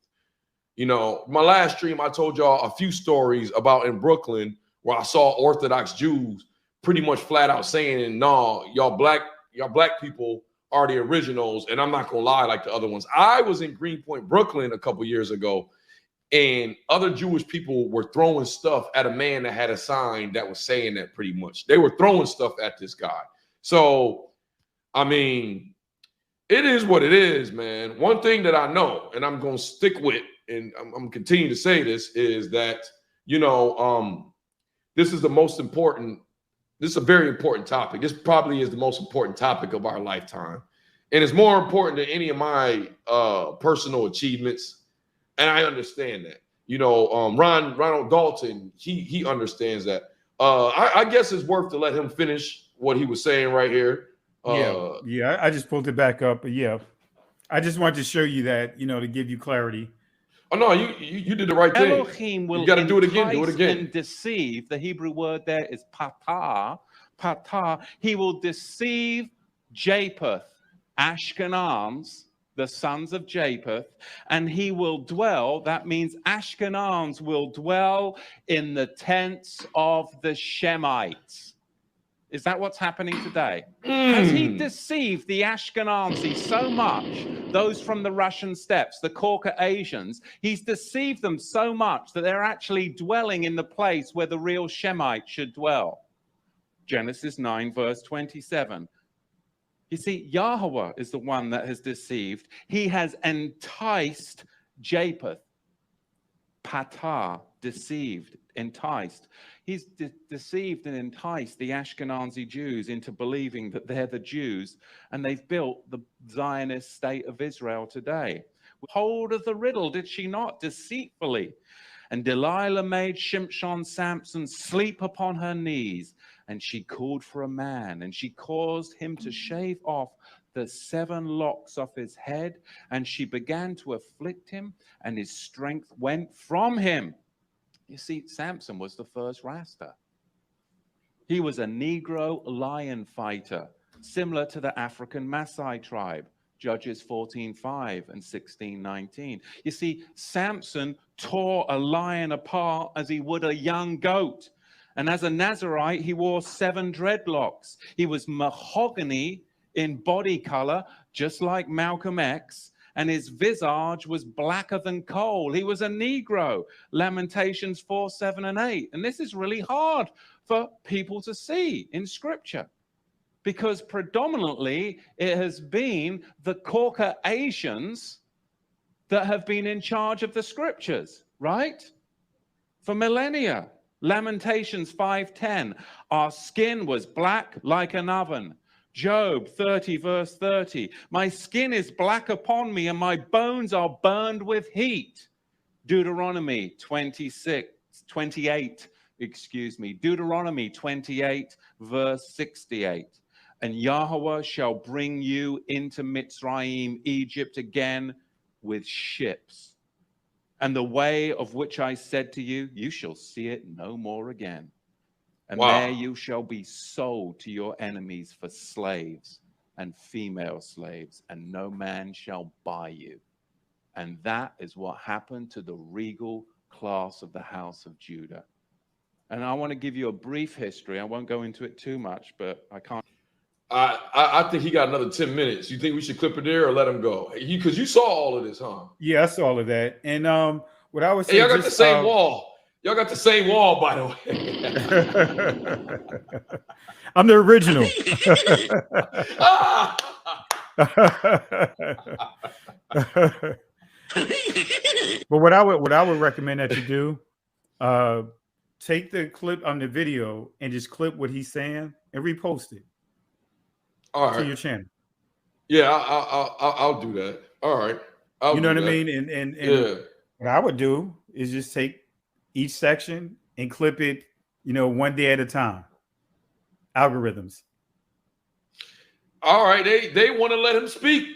You know, my last stream, I told y'all a few stories about in Brooklyn where I saw Orthodox Jews pretty much flat out saying, no, y'all black people are the originals, and I'm not gonna lie like the other ones. I was in Greenpoint, Brooklyn a couple years ago, and other Jewish people were throwing stuff at a man that had a sign that was saying that pretty much. They were throwing stuff at this guy. So, I mean, it is what it is, man. One thing that I know, and I'm going to stick with, and I'm going to continue to say this, is that, you know, this is the most important. This is a very important topic. This probably is the most important topic of our lifetime. And it's more important than any of my personal achievements. And I understand that. You know, Ronald Dalton, he understands that. I guess it's worth to let him finish what he was saying right here. Yeah, I just pulled it back up. But yeah, I just wanted to show you that, you know, to give you clarity. Oh, no, you did the right thing. Elohim will you got to do it again. Do it again. And deceive. The Hebrew word there is patah. Patah. He will deceive Japheth, Ashkenaz, the sons of Japheth, and he will dwell. That means Ashkenaz will dwell in the tents of the Shemites. Is that what's happening today? Has he deceived the Ashkenazi so much, those from the Russian steppes, the Caucasians, he's deceived them so much that they're actually dwelling in the place where the real Shemites should dwell? Genesis 9, verse 27. You see, Yahweh is the one that has deceived. He has enticed Japheth. Patah, deceived, enticed. He's deceived and enticed the Ashkenazi Jews into believing that they're the Jews, and they've built the Zionist state of Israel today. Hold of the riddle, did she not, deceitfully? And Delilah made Shimshon Samson sleep upon her knees, and she called for a man, and she caused him to shave off the 7 locks off his head, and she began to afflict him, and his strength went from him. You see, Samson was the first Rasta. He was a Negro lion fighter, similar to the African Maasai tribe, Judges 14:5 and 16:19. You see, Samson tore a lion apart as he would a young goat. And as a Nazarite, he wore 7 dreadlocks. He was mahogany in body color, just like Malcolm X, and his visage was blacker than coal. He was a Negro, Lamentations 4, 7, and 8. And this is really hard for people to see in Scripture, because predominantly it has been the Caucasians that have been in charge of the Scriptures, right? For millennia. Lamentations 5:10, our skin was black like an oven. Job 30, verse 30, my skin is black upon me and my bones are burned with heat. Deuteronomy 28, Deuteronomy 28, verse 68. And Yahweh shall bring you into Mitzrayim, Egypt again with ships. And the way of which I said to you, you shall see it no more again. And there you shall be sold to your enemies for slaves and female slaves, and no man shall buy you. And that is what happened to the regal class of the house of Judah. And I want to give you a brief history. I won't go into it too much, but I can't. I think he got another 10 minutes. You think we should clip it there or let him go? Because you saw all of this, huh? Yeah, I saw all of that. And what I would say, hey, y'all got the same wall. Y'all got the same wall, by the way. I'm the original. But what I would recommend that you do, take the clip on the video and just clip what he's saying and repost it. All right. To your channel. Yeah, I'll do that. All right. You know what I mean? And yeah. What I would do is just take each section and clip it, one day at a time. Algorithms. All right. They want to let him speak.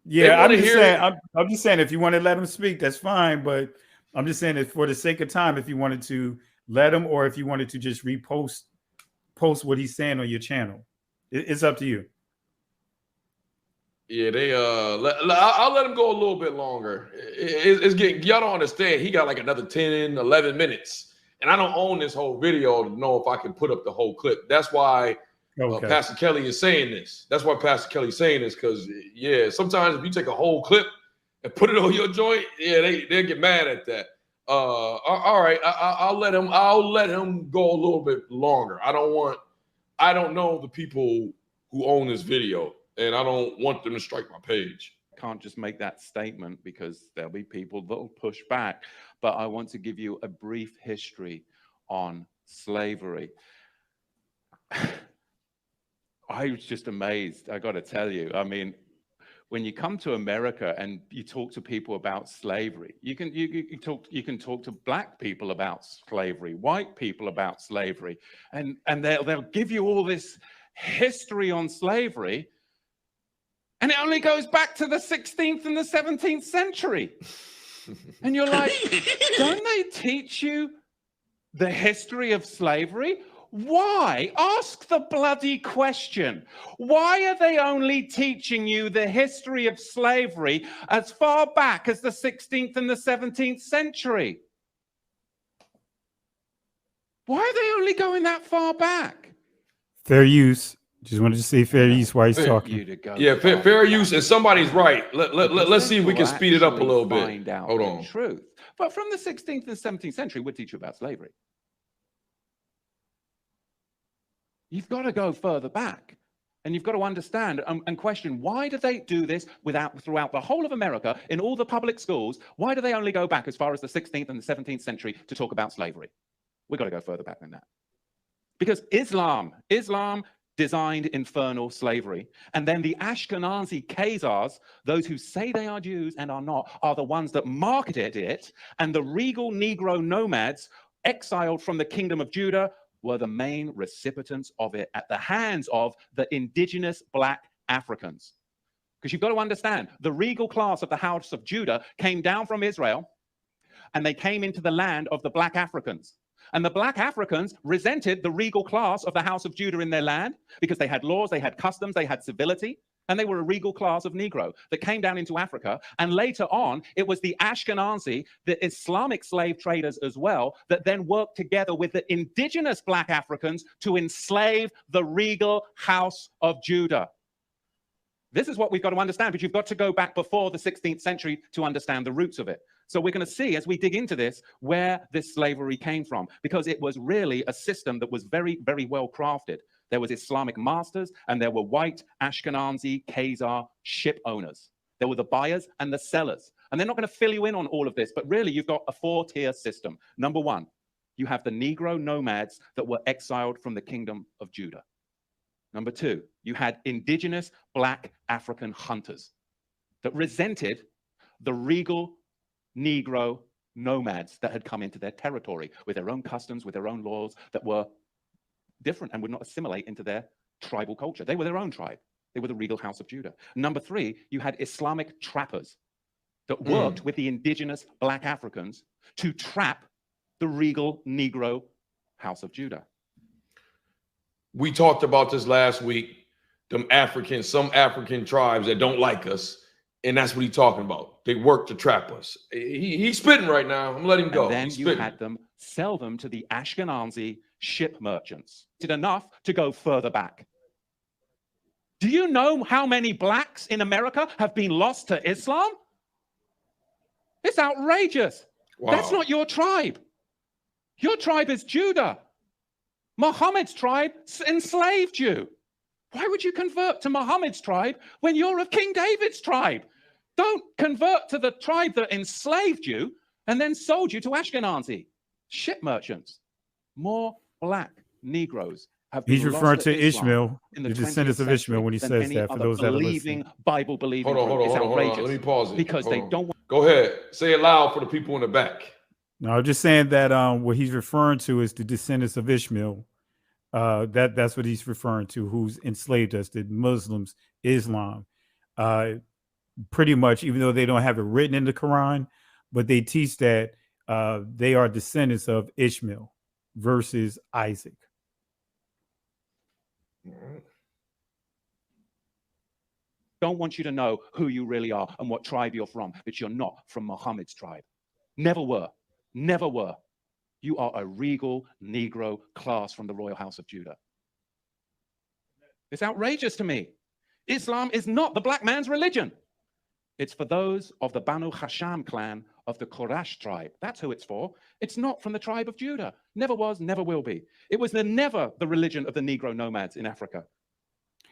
Yeah, I'm just saying if you want to let him speak, that's fine. But I'm just saying that for the sake of time, if you wanted to let him, or if you wanted to just post what he's saying on your channel. It's up to you. Yeah, I'll let him go a little bit longer. It's getting, y'all don't understand. He got like another 10, 11 minutes. And I don't own this whole video to know if I can put up the whole clip. That's why Pastor Kelly is saying this. That's why Pastor Kelly's saying this, because, yeah, sometimes if you take a whole clip and put it on your joint, yeah, they'll get mad at that. All right, I'll let him go a little bit longer. I don't know the people who own this video, and I don't want them to strike my page. Can't just make that statement because there'll be people that'll push back. But I want to give you a brief history on slavery. I was just amazed, I got to tell you. I mean, when you come to America and you talk to people about slavery, you can talk to black people about slavery, white people about slavery, and they'll give you all this history on slavery, and it only goes back to the 16th and the 17th century. And you're like, don't they teach you the history of slavery? Why? Ask the bloody question. Why are they only teaching you the history of slavery as far back as the 16th and the 17th century? Why are they only going that far back? Fair use. Just wanted to say fair use while he's talking. Yeah, fair use, and somebody's right. Let's see if we can speed it up a little bit. Hold on. Truth. But from the 16th and 17th century, we'll teach you about slavery. You've got to go further back, and you've got to understand and question, why do they do this throughout the whole of America in all the public schools? Why do they only go back as far as the 16th and the 17th century to talk about slavery? We've got to go further back than that. Because Islam designed infernal slavery. And then the Ashkenazi Khazars, those who say they are Jews and are not, are the ones that marketed it. And the regal Negro nomads exiled from the kingdom of Judah were the main recipients of it at the hands of the indigenous black Africans. Because you've got to understand, the regal class of the house of Judah came down from Israel, and they came into the land of the black Africans. And the black Africans resented the regal class of the house of Judah in their land because they had laws, they had customs, they had civility, and they were a regal class of Negro that came down into Africa. And later on, it was the Ashkenazi, the Islamic slave traders as well, that then worked together with the indigenous black Africans to enslave the regal house of Judah. This is what we've got to understand, but you've got to go back before the 16th century to understand the roots of it. So we're going to see, as we dig into this, where this slavery came from, because it was really a system that was very, very well crafted. There was Islamic masters, and there were white Ashkenazi Khazar ship owners. There were the buyers and the sellers. And they're not going to fill you in on all of this, but really you've got a four-tier system. Number one, you have the Negro nomads that were exiled from the kingdom of Judah. Number two, you had indigenous black African hunters that resented the regal Negro nomads that had come into their territory with their own customs, with their own laws that were different and would not assimilate into their tribal culture. They were their own tribe. They were the regal house of Judah. Number three, you had Islamic trappers that worked with the indigenous black Africans to trap the regal Negro house of Judah. We talked about this last week. Some African tribes that don't like us, and that's what he's talking about. They work to trap us. He's spitting right now. I'm letting him go. And then you had them sell them to the Ashkenazi ship merchants. Did enough to go further back. Do you know how many blacks in America have been lost to Islam? It's outrageous. Wow. That's not your tribe. Your tribe is Judah. Muhammad's tribe enslaved you. Why would you convert to Muhammad's tribe when you're of King David's tribe? Don't convert to the tribe that enslaved you and then sold you to Ashkenazi ship merchants. More black Negroes have been He's lost referring to Islam Ishmael, in the 20th descendants of Ishmael, when he than says any that, for other those that are believing, listening. Bible-believing Hold group. It's on. outrageous. Let me pause it. Because they don't. Go ahead. Say it loud for the people in the back. No, I'm just saying that what he's referring to is the descendants of Ishmael. That's what he's referring to, who's enslaved us, the Muslims, Islam. Pretty much, even though they don't have it written in the Quran, but they teach that they are descendants of Ishmael versus Isaac. Don't want you to know who you really are and what tribe you're from, but you're not from Muhammad's tribe. Never were. Never were. You are a regal Negro class from the royal house of Judah. It's outrageous to me. Islam is not the black man's religion. It's for those of the Banu Hasham clan of the Quraysh tribe. That's who it's for. It's not from the tribe of Judah. Never was, never will be. It was never the religion of the Negro nomads in Africa.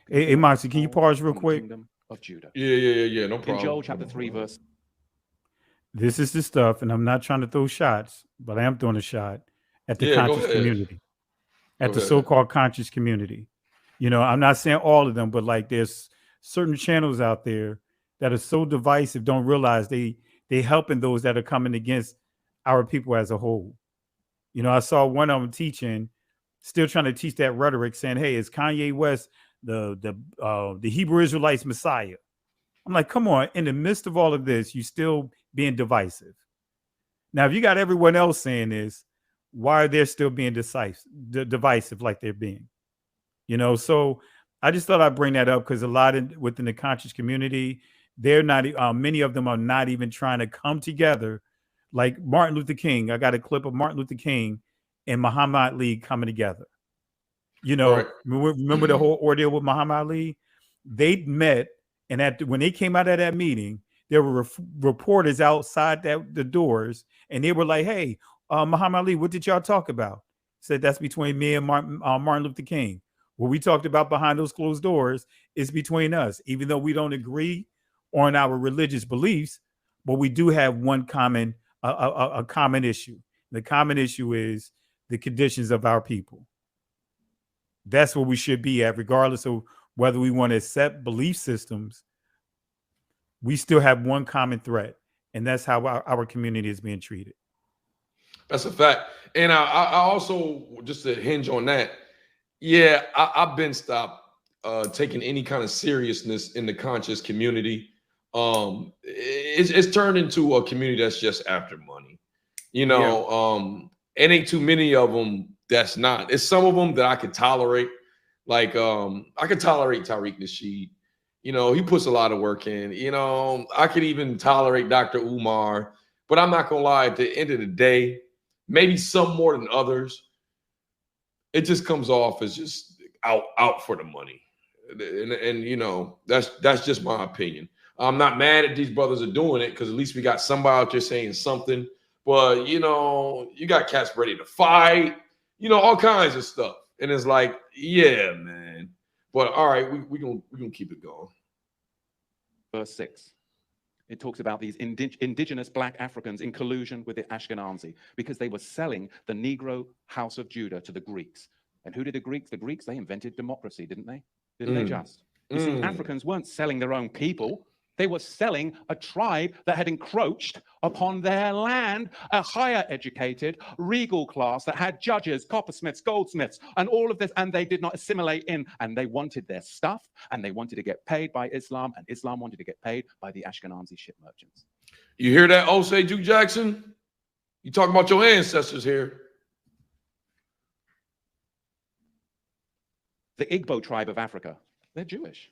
Hey, Moxie, can you pause real quick? Kingdom of Judah. Yeah, no problem. In Joel chapter 3, verse. This is the stuff, and I'm not trying to throw shots, but I am throwing a shot at the conscious community, at the so-called conscious community. You know, I'm not saying all of them, but like there's certain channels out there that are so divisive, don't realize they helping those that are coming against our people as a whole. You know, I saw one of them teaching, still trying to teach that rhetoric, saying, "Hey, is Kanye West the Hebrew Israelites Messiah?" I'm like, come on, in the midst of all of this, you still being divisive. Now, if you got everyone else saying this, why are they still being divisive like they're being? You know, so I just thought I'd bring that up because a lot within the conscious community, they're not, many of them are not even trying to come together like Martin Luther King. I got a clip of Martin Luther King and Muhammad Ali coming together. You know, right. Remember the whole ordeal with Muhammad Ali? They met, and when they came out of that meeting, there were reporters outside the doors, and they were like, "Hey, Muhammad Ali, what did y'all talk about?" Said, "That's between me and Martin Luther King. What we talked about behind those closed doors is between us, even though we don't agree on our religious beliefs, but we do have one common issue. The common issue is the conditions of our people. That's where we should be at, regardless of whether we want to accept belief systems. We still have one common threat, and that's how our community is being treated." That's a fact. And I also, just to hinge on that, yeah, I've been stopped taking any kind of seriousness in the conscious community. It's turned into a community that's just after money. You know, it ain't too many of them that's not. It's some of them that I could tolerate. Like, I could tolerate Tariq Nasheed. You know, he puts a lot of work in. You know, I could even tolerate Dr. Umar. But I'm not going to lie, at the end of the day, maybe some more than others, it just comes off as just out for the money. And you know, that's just my opinion. I'm not mad at these brothers are doing it because at least we got somebody out there saying something. But, you know, you got cats ready to fight, you know, all kinds of stuff. And it's like, yeah, man. But all right, we're gonna keep it going. Verse 6. It talks about these indigenous black Africans in collusion with the Ashkenazi because they were selling the Negro house of Judah to the Greeks. And who did the Greeks? The Greeks, they invented democracy, didn't they? Didn't they just? You see, Africans weren't selling their own people. They were selling a tribe that had encroached upon their land, a higher educated, regal class that had judges, coppersmiths, goldsmiths, and all of this, and they did not assimilate in, and they wanted their stuff, and they wanted to get paid by Islam, and Islam wanted to get paid by the Ashkenazi ship merchants. You hear that, Osei Duke Jackson? You talking about your ancestors here. The Igbo tribe of Africa, they're Jewish.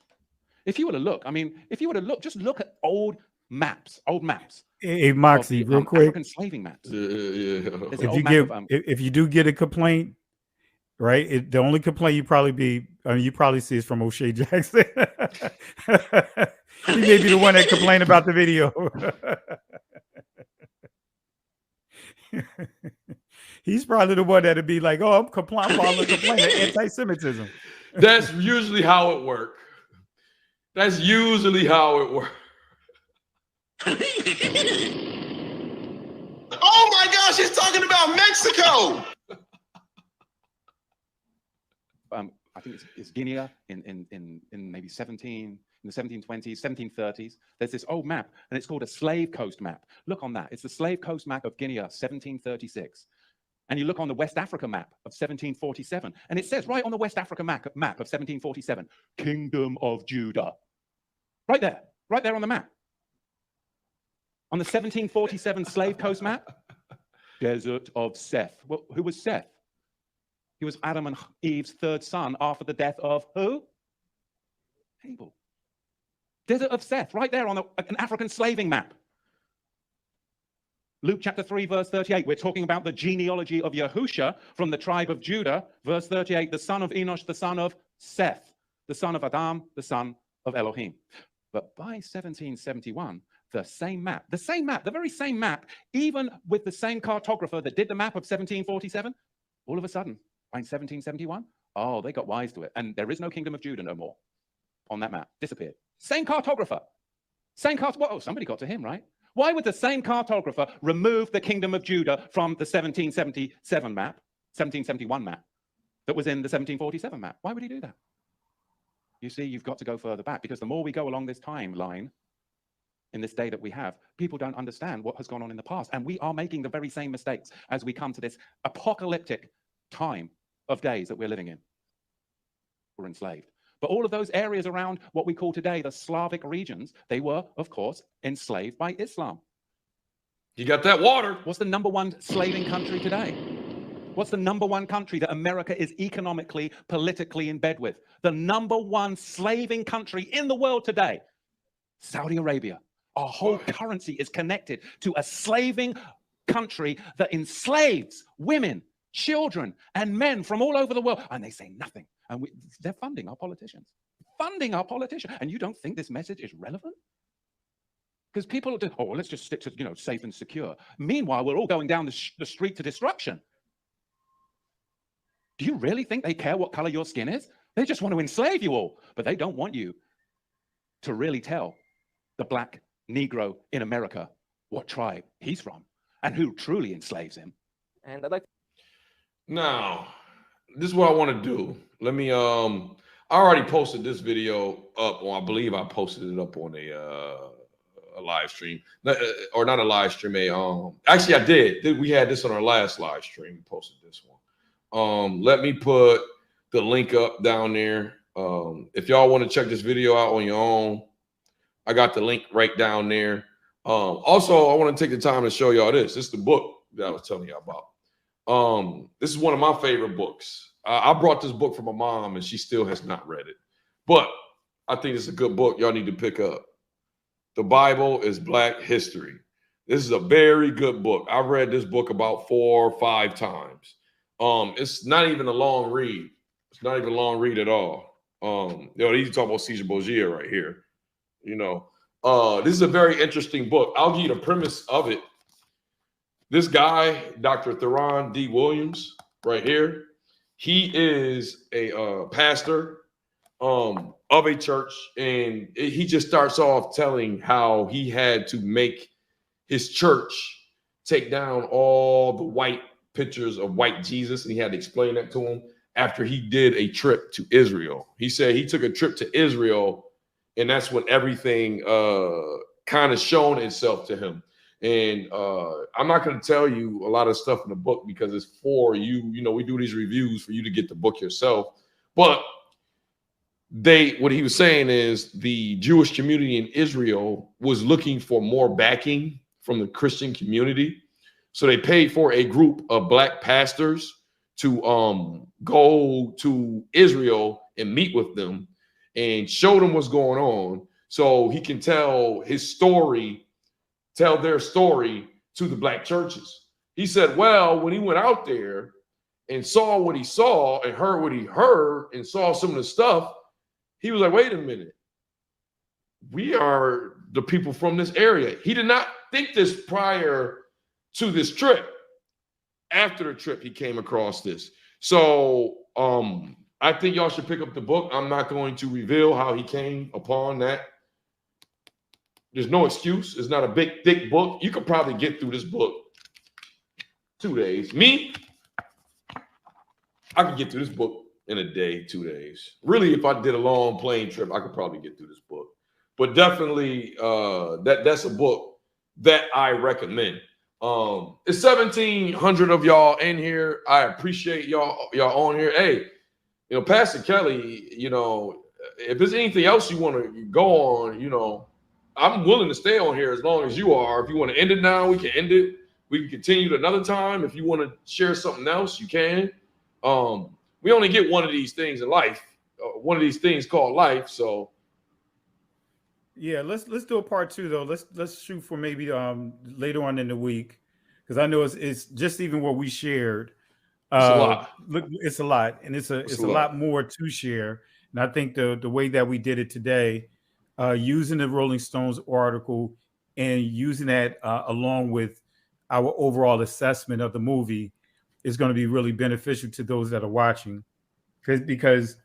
If you were to look, I mean, if you were to look, just look at old maps. Hey, Moxie, of, real quick. African slaving maps. If you do get a complaint, right? The only complaint you probably see is from O'Shea Jackson. He may be the one that complained about the video. He's probably the one that'd be like, "Oh, I'm following a complaint of anti-Semitism." That's usually how it works. That's usually how it works. Oh my gosh, he's talking about Mexico. I think it's Guinea in maybe in the 1720s, 1730s. There's this old map, and it's called a Slave Coast map. Look on that. It's the Slave Coast map of Guinea, 1736. And you look on the West Africa map of 1747, and it says right on the West Africa map of 1747, Kingdom of Judah. Right there on the map. On the 1747 Slave Coast map, Desert of Seth. Well, who was Seth? He was Adam and Eve's third son after the death of who? Abel. Desert of Seth, right there on an African slaving map. Luke chapter 3, verse 38, we're talking about the genealogy of Yahusha from the tribe of Judah. Verse 38, the son of Enosh, the son of Seth, the son of Adam, the son of Elohim. But by 1771, the very same map, even with the same cartographer that did the map of 1747, all of a sudden, by 1771, oh, they got wise to it. And there is no kingdom of Judah no more on that map. Disappeared. Same cartographer. Oh, somebody got to him, right? Why would the same cartographer remove the kingdom of Judah from the 1777 map, 1771 map, that was in the 1747 map? Why would he do that? You see, you've got to go further back, because the more we go along this timeline, in this day that we have, people don't understand what has gone on in the past. And we are making the very same mistakes as we come to this apocalyptic time of days that we're living in. We're enslaved. But all of those areas around what we call today the Slavic regions, they were, of course, enslaved by Islam. You got that water. What's the number one slaving country today? What's the number one country that America is economically, politically in bed with? The number one slaving country in the world today, Saudi Arabia. Our whole currency is connected to a slaving country that enslaves women, children, and men from all over the world. And they say nothing. And they're funding our politicians. And you don't think this message is relevant? Because people do, oh, let's just stick to, safe and secure. Meanwhile, we're all going down the street to destruction. Do you really think they care what color your skin is? They just want to enslave you all. But they don't want you to really tell the black Negro in America what tribe he's from and who truly enslaves him. And I'd like Now, this is what I want to do. Let me I already posted this video up, or I believe I posted it up on a live stream, or not a live stream. Actually, I did. We had this on our last live stream. We posted this one. Let me put the link up down there. If y'all want to check this video out on your own, I got the link right down there. Also, I want to take the time to show y'all this. This is the book that I was telling you about. This is one of my favorite books. I brought this book from my mom, and she still has not read it. But I think it's a good book y'all need to pick up. The Bible is Black History. This is a very good book. I've read this book about 4 or 5 times. It's not even a long read. It's not even a long read at all. These talk about Caesar Borgia right here. This is a very interesting book. I'll give you the premise of it. This guy, Dr. Theron D. Williams, right here, he is a pastor of a church, and he just starts off telling how he had to make his church take down all the white pictures of white Jesus, and he had to explain that to him after he did a trip to Israel. He said he took a trip to Israel, and that's when everything kind of shown itself to him. And I'm not going to tell you a lot of stuff in the book because it's for you. You know, we do these reviews for you to get the book yourself. But what he was saying is the Jewish community in Israel was looking for more backing from the Christian community. So they paid for a group of black pastors to go to Israel and meet with them and show them what's going on so he can tell their story to the black churches. He said, well, when he went out there and saw what he saw and heard what he heard and saw some of the stuff, he was like, wait a minute. We are the people from this area. He did not think this prior to this trip. After the trip, he came across this. So I think y'all should pick up the book. I'm not going to reveal how he came upon that. There's no excuse. It's not a big, thick book. You could probably get through this book 2 days. Me, I could get through this book in a day, 2 days. Really, if I did a long plane trip, I could probably get through this book. But definitely, that's a book that I recommend. It's 1,700 of y'all in here. I appreciate y'all on here. Hey, you know, Pastor Kelly, you know, if there's anything else you want to go on, you know, I'm willing to stay on here as long as you are. If you want to end it now, we can end it. We can continue it another time. If you want to share something else, you can. We only get one of these things in life, one of these things called life. So yeah, let's do a part 2 though. Let's shoot for maybe later on in the week, because I know it's just even what we shared. It's a lot. Look, it's a lot, and it's a lot more to share. And I think the way that we did it today, using the Rolling Stones article and using that along with our overall assessment of the movie is going to be really beneficial to those that are watching, because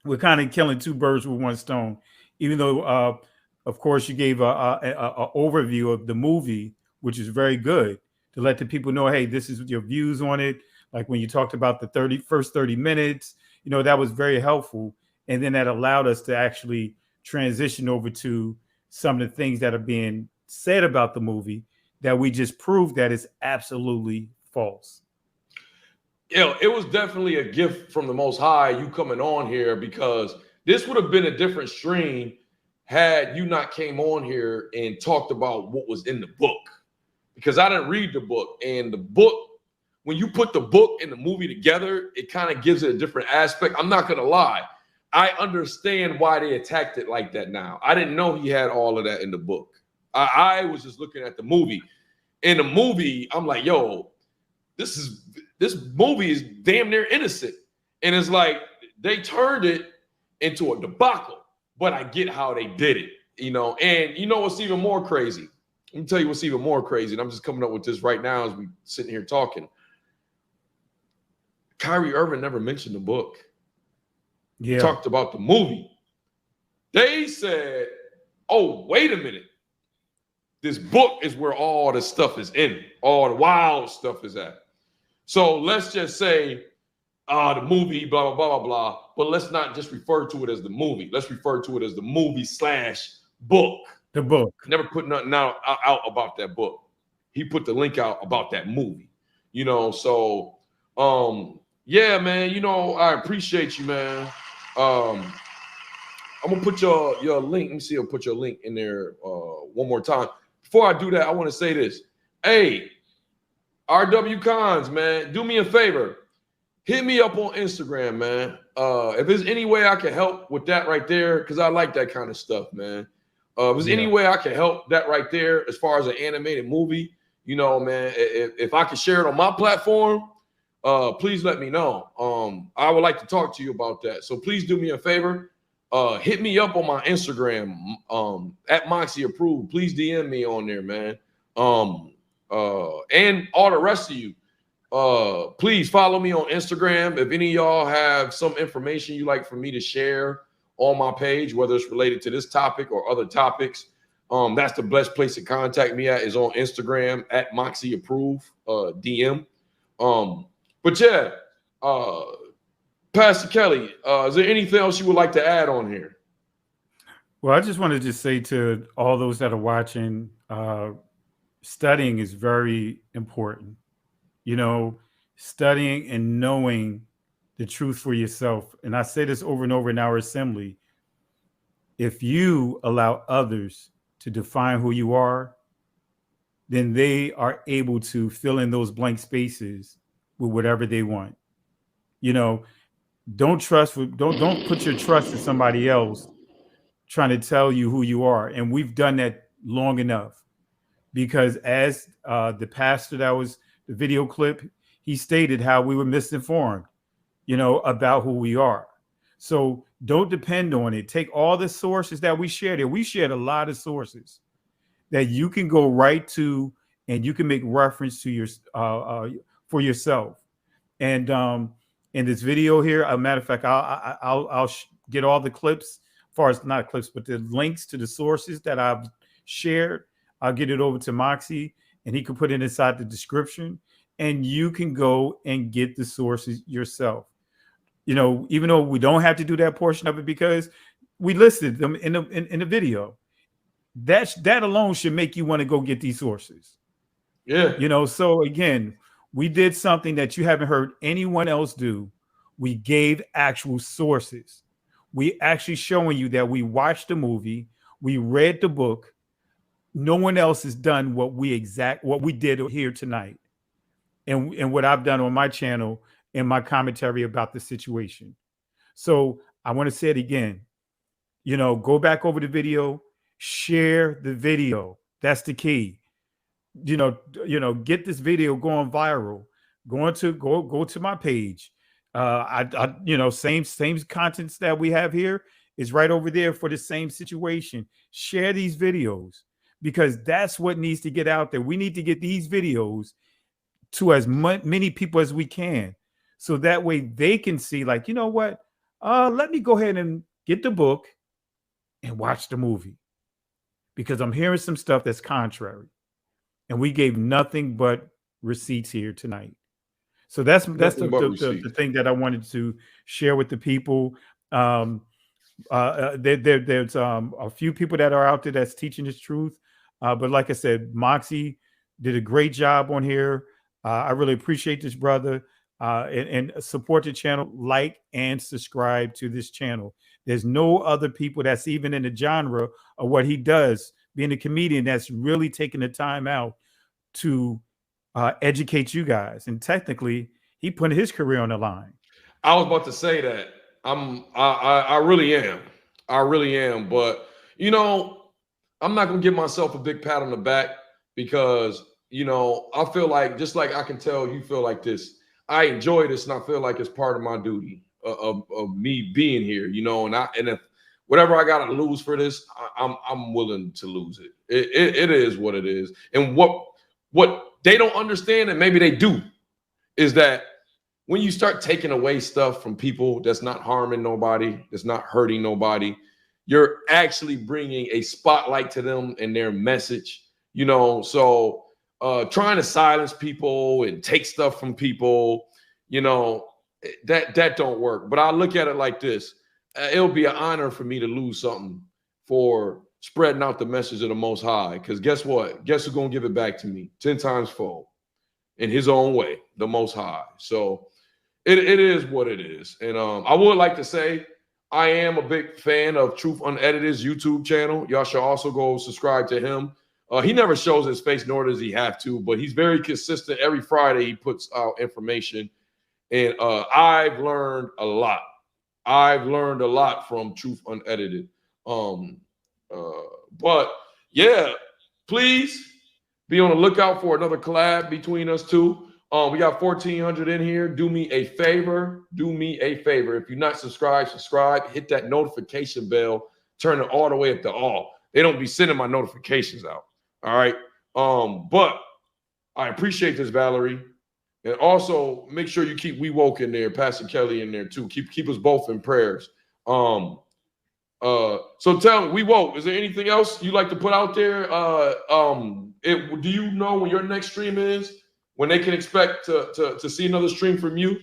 we're kind of killing 2 birds with 1 stone. Even though, of course, you gave a overview of the movie, which is very good, to let the people know, hey, this is your views on it. Like when you talked about the first 30 minutes, you know, that was very helpful. And then that allowed us to actually transition over to some of the things that are being said about the movie that we just proved that is absolutely false. Yeah, it was definitely a gift from the Most High, you coming on here, because this would have been a different stream had you not came on here and talked about what was in the book. Because I didn't read the book, and the book, when you put the book and the movie together, it kind of gives it a different aspect. I'm not going to lie. I understand why they attacked it like that now. I didn't know he had all of that in the book. I was just looking at the movie. In the movie, I'm like, yo, this movie is damn near innocent. And it's like they turned it into a debacle. But I get how they did it, you know. And you know what's even more crazy? Let me tell you what's even more crazy. And I'm just coming up with this right now as we sitting here talking. Kyrie Irving never mentioned the book. Yeah. He talked about the movie. They said, oh, wait a minute. This book is where all the stuff is in. All the wild stuff is at. So let's just say the movie, blah, blah, blah, blah, blah. But let's not just refer to it as the movie. Let's refer to it as the movie/book. The book. Never put nothing out about that book. He put the link out about that movie. You know, so yeah, man, you know, I appreciate you, man. I'm gonna put your link. Let me see, I'll put your link in there one more time. Before I do that, I want to say this. Hey, RW Cons, man, do me a favor. Hit me up on Instagram, man. If there's any way I can help with that right there, because I like that kind of stuff, man. If there's any way I can help that right there as far as an animated movie, you know, man, if I can share it on my platform, please let me know. I would like to talk to you about that. So please do me a favor. Hit me up on my Instagram, at Moxie Approved. Please DM me on there, man. And all the rest of you. Please follow me on Instagram. If any of y'all have some information you like for me to share on my page, whether it's related to this topic or other topics, that's the best place to contact me at, is on Instagram at Moxie Approved, DM. But yeah, Pastor Kelly, is there anything else you would like to add on here? Well, I just want to just say to all those that are watching, studying is very important. You know, studying and knowing the truth for yourself. And I say this over and over in our assembly. If you allow others to define who you are, then they are able to fill in those blank spaces with whatever they want. You know, don't put your trust in somebody else trying to tell you who you are. And we've done that long enough, because as the pastor that was the video clip, he stated how we were misinformed, about who we are. So don't depend on it. Take all the sources that we shared. And we shared a lot of sources that you can go right to, and you can make reference to your for yourself. And in this video here, a matter of fact, I'll get all the clips, as far as not clips, but the links to the sources that I've shared. I'll get it over to Moxie, and he can put it inside the description, and you can go and get the sources yourself. Even though we don't have to do that portion of it because we listed them in the video. That alone should make you want to go get these sources. Yeah. So again, we did something that you haven't heard anyone else do. We gave actual sources. We actually showing you that we watched the movie, we read the book. No one else has done what we did here tonight, and what I've done on my channel in my commentary about the situation. So I want to say it again. Go back over the video, share the video. That's the key. Get this video going viral. Go to my page. Same contents that we have here is right over there for the same situation. Share these videos, because that's what needs to get out there. We need to get these videos to as many people as we can, so that way they can see, like, you know what? Let me go ahead and get the book and watch the movie, because I'm hearing some stuff that's contrary. And we gave nothing but receipts here tonight. So that's the thing that I wanted to share with the people. There's a few people that are out there that's teaching this truth. But like I said, Moxie did a great job on here. I really appreciate this brother. And support the channel, like and subscribe to this channel. There's no other people that's even in the genre of what he does, being a comedian, that's really taking the time out to educate you guys. And technically, he put his career on the line. I was about to say that. I really am. I really am. But I'm not gonna give myself a big pat on the back, because I feel like, just like I can tell you feel like this, I enjoy this, and I feel like it's part of my duty of me being here, and if whatever I gotta lose for this, I'm willing to lose it. It is what it is. And what they don't understand, and maybe they do, is that when you start taking away stuff from people that's not harming nobody, that's not hurting nobody, you're actually bringing a spotlight to them and their message, so trying to silence people and take stuff from people, that don't work. But I look at it like this. It'll be an honor for me to lose something for spreading out the message of the Most High. Because guess what? Guess who's going to give it back to me? 10 times fold, in his own way, the Most High. So it is what it is. And I would like to say I am a big fan of Truth Unedited's YouTube channel. Y'all should also go subscribe to him. He never shows his face, nor does he have to, but he's very consistent. Every Friday he puts out information, and I've learned a lot. I've learned a lot from Truth Unedited. But yeah, please be on the lookout for another collab between us two. We got 1,400 in here. Do me a favor. Do me a favor. If you're not subscribed, subscribe. Hit that notification bell. Turn it all the way up to all. They don't be sending my notifications out. All right. But I appreciate this, Valerie. And also make sure you keep We Woke in there, Pastor Kelly in there too. Keep us both in prayers. So tell me, We Woke, is there anything else you like to put out there? Do you know when your next stream is? When they can expect to see another stream from you?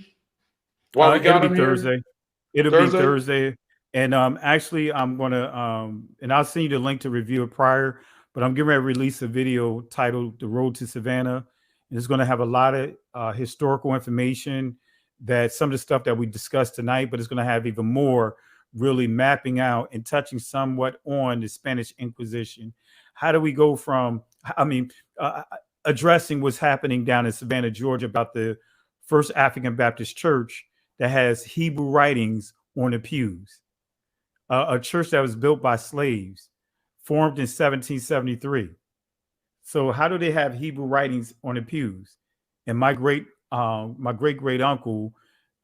It'll be Thursday. It'll be Thursday. And actually, I'm gonna and I'll send you the link to review it prior. But I'm getting ready to release a video titled "The Road to Savannah." And it's going to have a lot of historical information, that some of the stuff that we discussed tonight, but it's going to have even more really mapping out and touching somewhat on the Spanish Inquisition. How do we go from, I mean, addressing what's happening down in Savannah, Georgia, about the first African Baptist church that has Hebrew writings on the pews, a church that was built by slaves, formed in 1773. So how do they have Hebrew writings on the pews? And my great great uncle,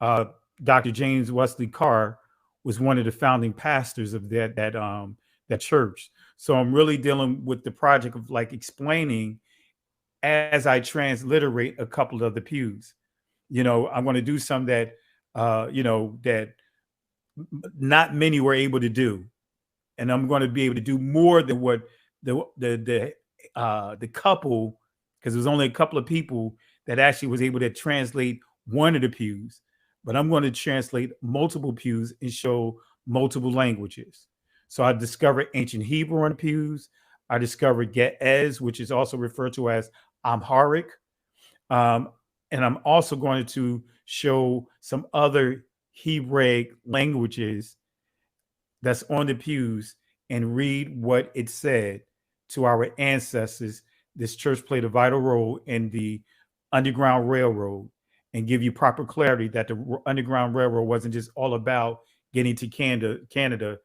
Dr. James Wesley Carr, was one of the founding pastors of that church. So I'm really dealing with the project of like explaining as I transliterate a couple of the pews. You know, I'm going to do some that that not many were able to do, and I'm going to be able to do more than what the couple, because there was only a couple of people that actually was able to translate one of the pews, but I'm going to translate multiple pews and show multiple languages. So I discovered ancient Hebrew on the pews. I discovered Ge'ez, which is also referred to as Amharic. And I'm also going to show some other Hebraic languages that's on the pews and read what it said to our ancestors. This church played a vital role in the Underground Railroad, and give you proper clarity that the Underground Railroad wasn't just all about getting to Canada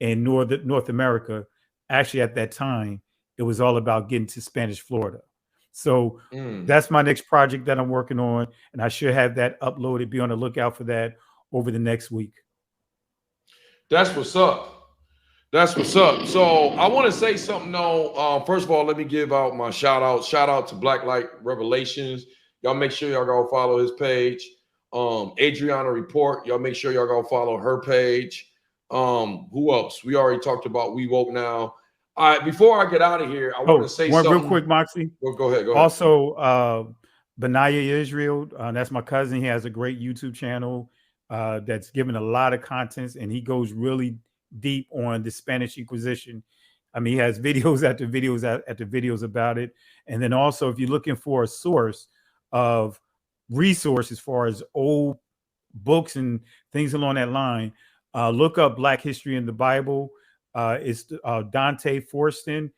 and North America. Actually, at that time, it was all about getting to Spanish Florida. So that's my next project that I'm working on, and I should have that uploaded. Be on the lookout for that over the next week. That's what's up. That's what's up. So I want to say something though. First of all, let me give out my shout out. Shout out to Black Light Revelations. Y'all make sure y'all go follow his page. Adriana Report. Y'all make sure y'all go follow her page. Who else? We already talked about We Woke Now. All right, before I get out of here, I want to say something real quick, Moxie. Go ahead. Also, Benaya Israel, that's my cousin. He has a great YouTube channel that's given a lot of contents, and he goes really deep on the Spanish Inquisition. I mean, he has videos after videos after videos about it. And then also, if you're looking for a source of resources as far as old books and things along that line, look up Black History in the Bible. It's Dante Forston.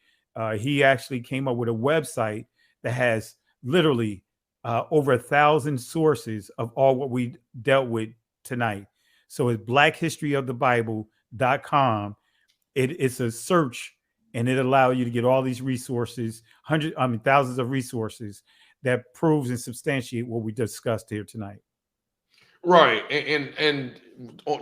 He actually came up with a website that has literally over 1,000 sources of all what we dealt with tonight. So it's blackhistoryofthebible.com. It's a search, and it allows you to get all these resources, thousands of resources that proves and substantiate what we discussed here tonight. Right. And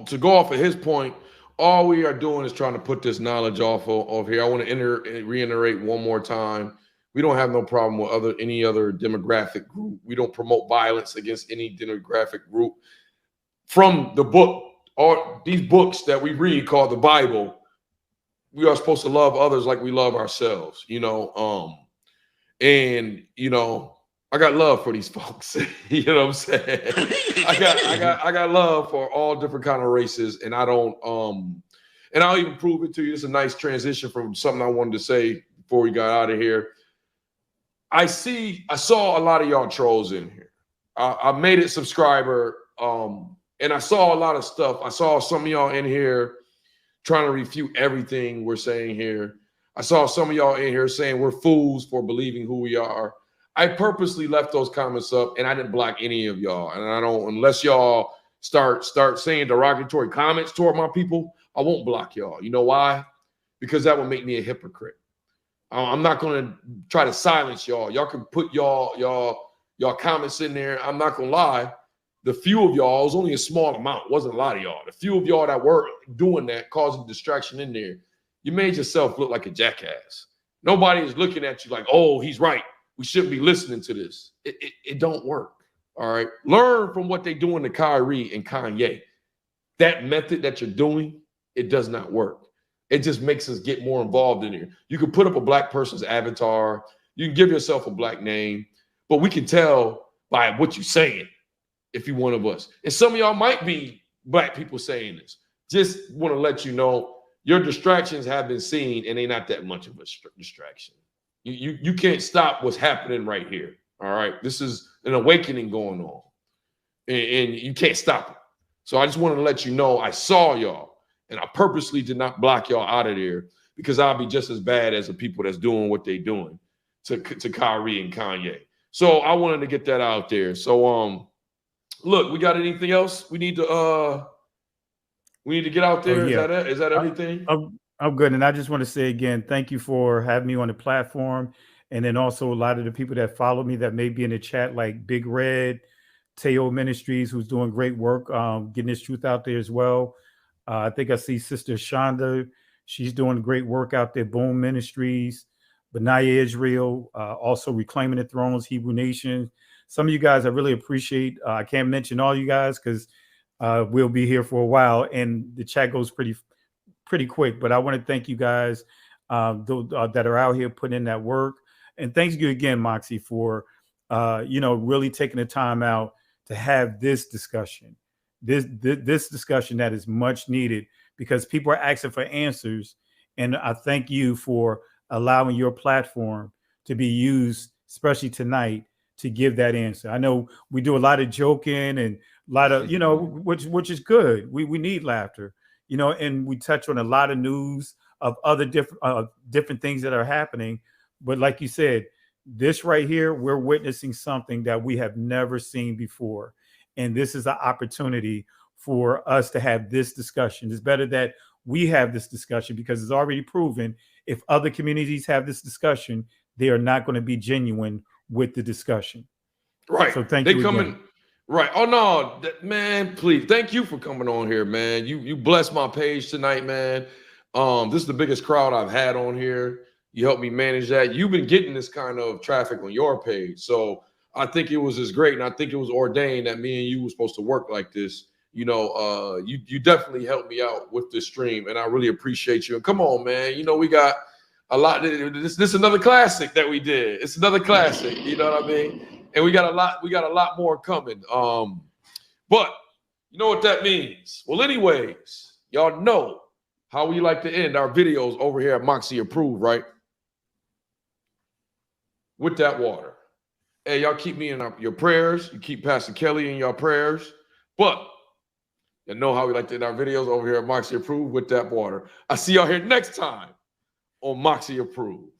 to go off of his point, all we are doing is trying to put this knowledge off here. I want to reiterate one more time. We don't have no problem with any other demographic group. We don't promote violence against any demographic group. From the book, or these books that we read called the Bible, we are supposed to love others like we love ourselves, and I got love for these folks. You know what I'm saying? I got love for all different kind of races, and I don't and I'll even prove it to you. It's a nice transition from something I wanted to say before we got out of here. I saw a lot of y'all trolls in here. I made it subscriber, and I saw a lot of stuff. I saw some of y'all in here trying to refute everything we're saying here. I saw some of y'all in here saying we're fools for believing who we are. I purposely left those comments up, and I didn't block any of y'all. And I don't, unless y'all start saying derogatory comments toward my people, I won't block y'all. You know why? Because that would make me a hypocrite. I'm not going to try to silence y'all. Y'all can put y'all comments in there. I'm not going to lie. The few of y'all, it was only a small amount. It wasn't a lot of y'all. The few of y'all that were doing that, causing distraction in there, you made yourself look like a jackass. Nobody is looking at you like, oh, he's right. We shouldn't be listening to this. It don't work. All right. Learn from what they doing to Kyrie and Kanye. That method that you're doing, it does not work. It just makes us get more involved in here. You can put up a black person's avatar. You can give yourself a black name, but we can tell by what you're saying if you're one of us. And some of y'all might be black people saying this. just want to let you know your distractions have been seen, and they're not that much of a distraction. You can't stop what's happening right here. All right, this is an awakening going on, and you can't stop it. So I just wanted to let you know I saw y'all, and I purposely did not block y'all out of there because I'll be just as bad as the people that's doing what they're doing to Kyrie and Kanye. So I wanted to get that out there. So look, we got anything else we need to get out there? Oh, yeah. Is that everything? I'm good. And I just want to say again, thank you for having me on the platform. And then also a lot of the people that follow me that may be in the chat, like Big Red, Teo Ministries, who's doing great work, getting this truth out there as well. I think I see Sister Shonda. She's doing great work out there. Boom Ministries, Benaiah Israel, also Reclaiming the Thrones, Hebrew Nation. Some of you guys I really appreciate. I can't mention all you guys because we'll be here for a while and the chat goes pretty quick. But I want to thank you guys that are out here putting in that work. And thanks you again, Moxie, for really taking the time out to have this discussion. This discussion that is much needed because people are asking for answers. And I thank you for allowing your platform to be used, especially tonight, to give that answer. I know we do a lot of joking and a lot of, which is good. We need laughter, and we touch on a lot of news of other different things that are happening. But like you said, this right here, we're witnessing something that we have never seen before. And this is an opportunity for us to have this discussion. It's better that we have this discussion because it's already proven if other communities have this discussion, they are not going to be genuine with the discussion. Right. So thank you again. Right. Oh no, man, please. Thank you for coming on here, man. You blessed my page tonight, man. This is the biggest crowd I've had on here. You helped me manage that. You've been getting this kind of traffic on your page. So I think it was just great. And I think it was ordained that me and you were supposed to work like this. You definitely helped me out with this stream. And I really appreciate you. And come on, man. We got a lot. This is another classic that we did. It's another classic. You know what I mean? And we got a lot more coming. But you know what that means? Well, anyways, y'all know how we like to end our videos over here at Moxie Approved, right? With that water. Hey, y'all keep me in your prayers. You keep Pastor Kelly in your prayers. But you know how we like to end our videos over here at Moxie Approved with that water. I see y'all here next time on Moxie Approved.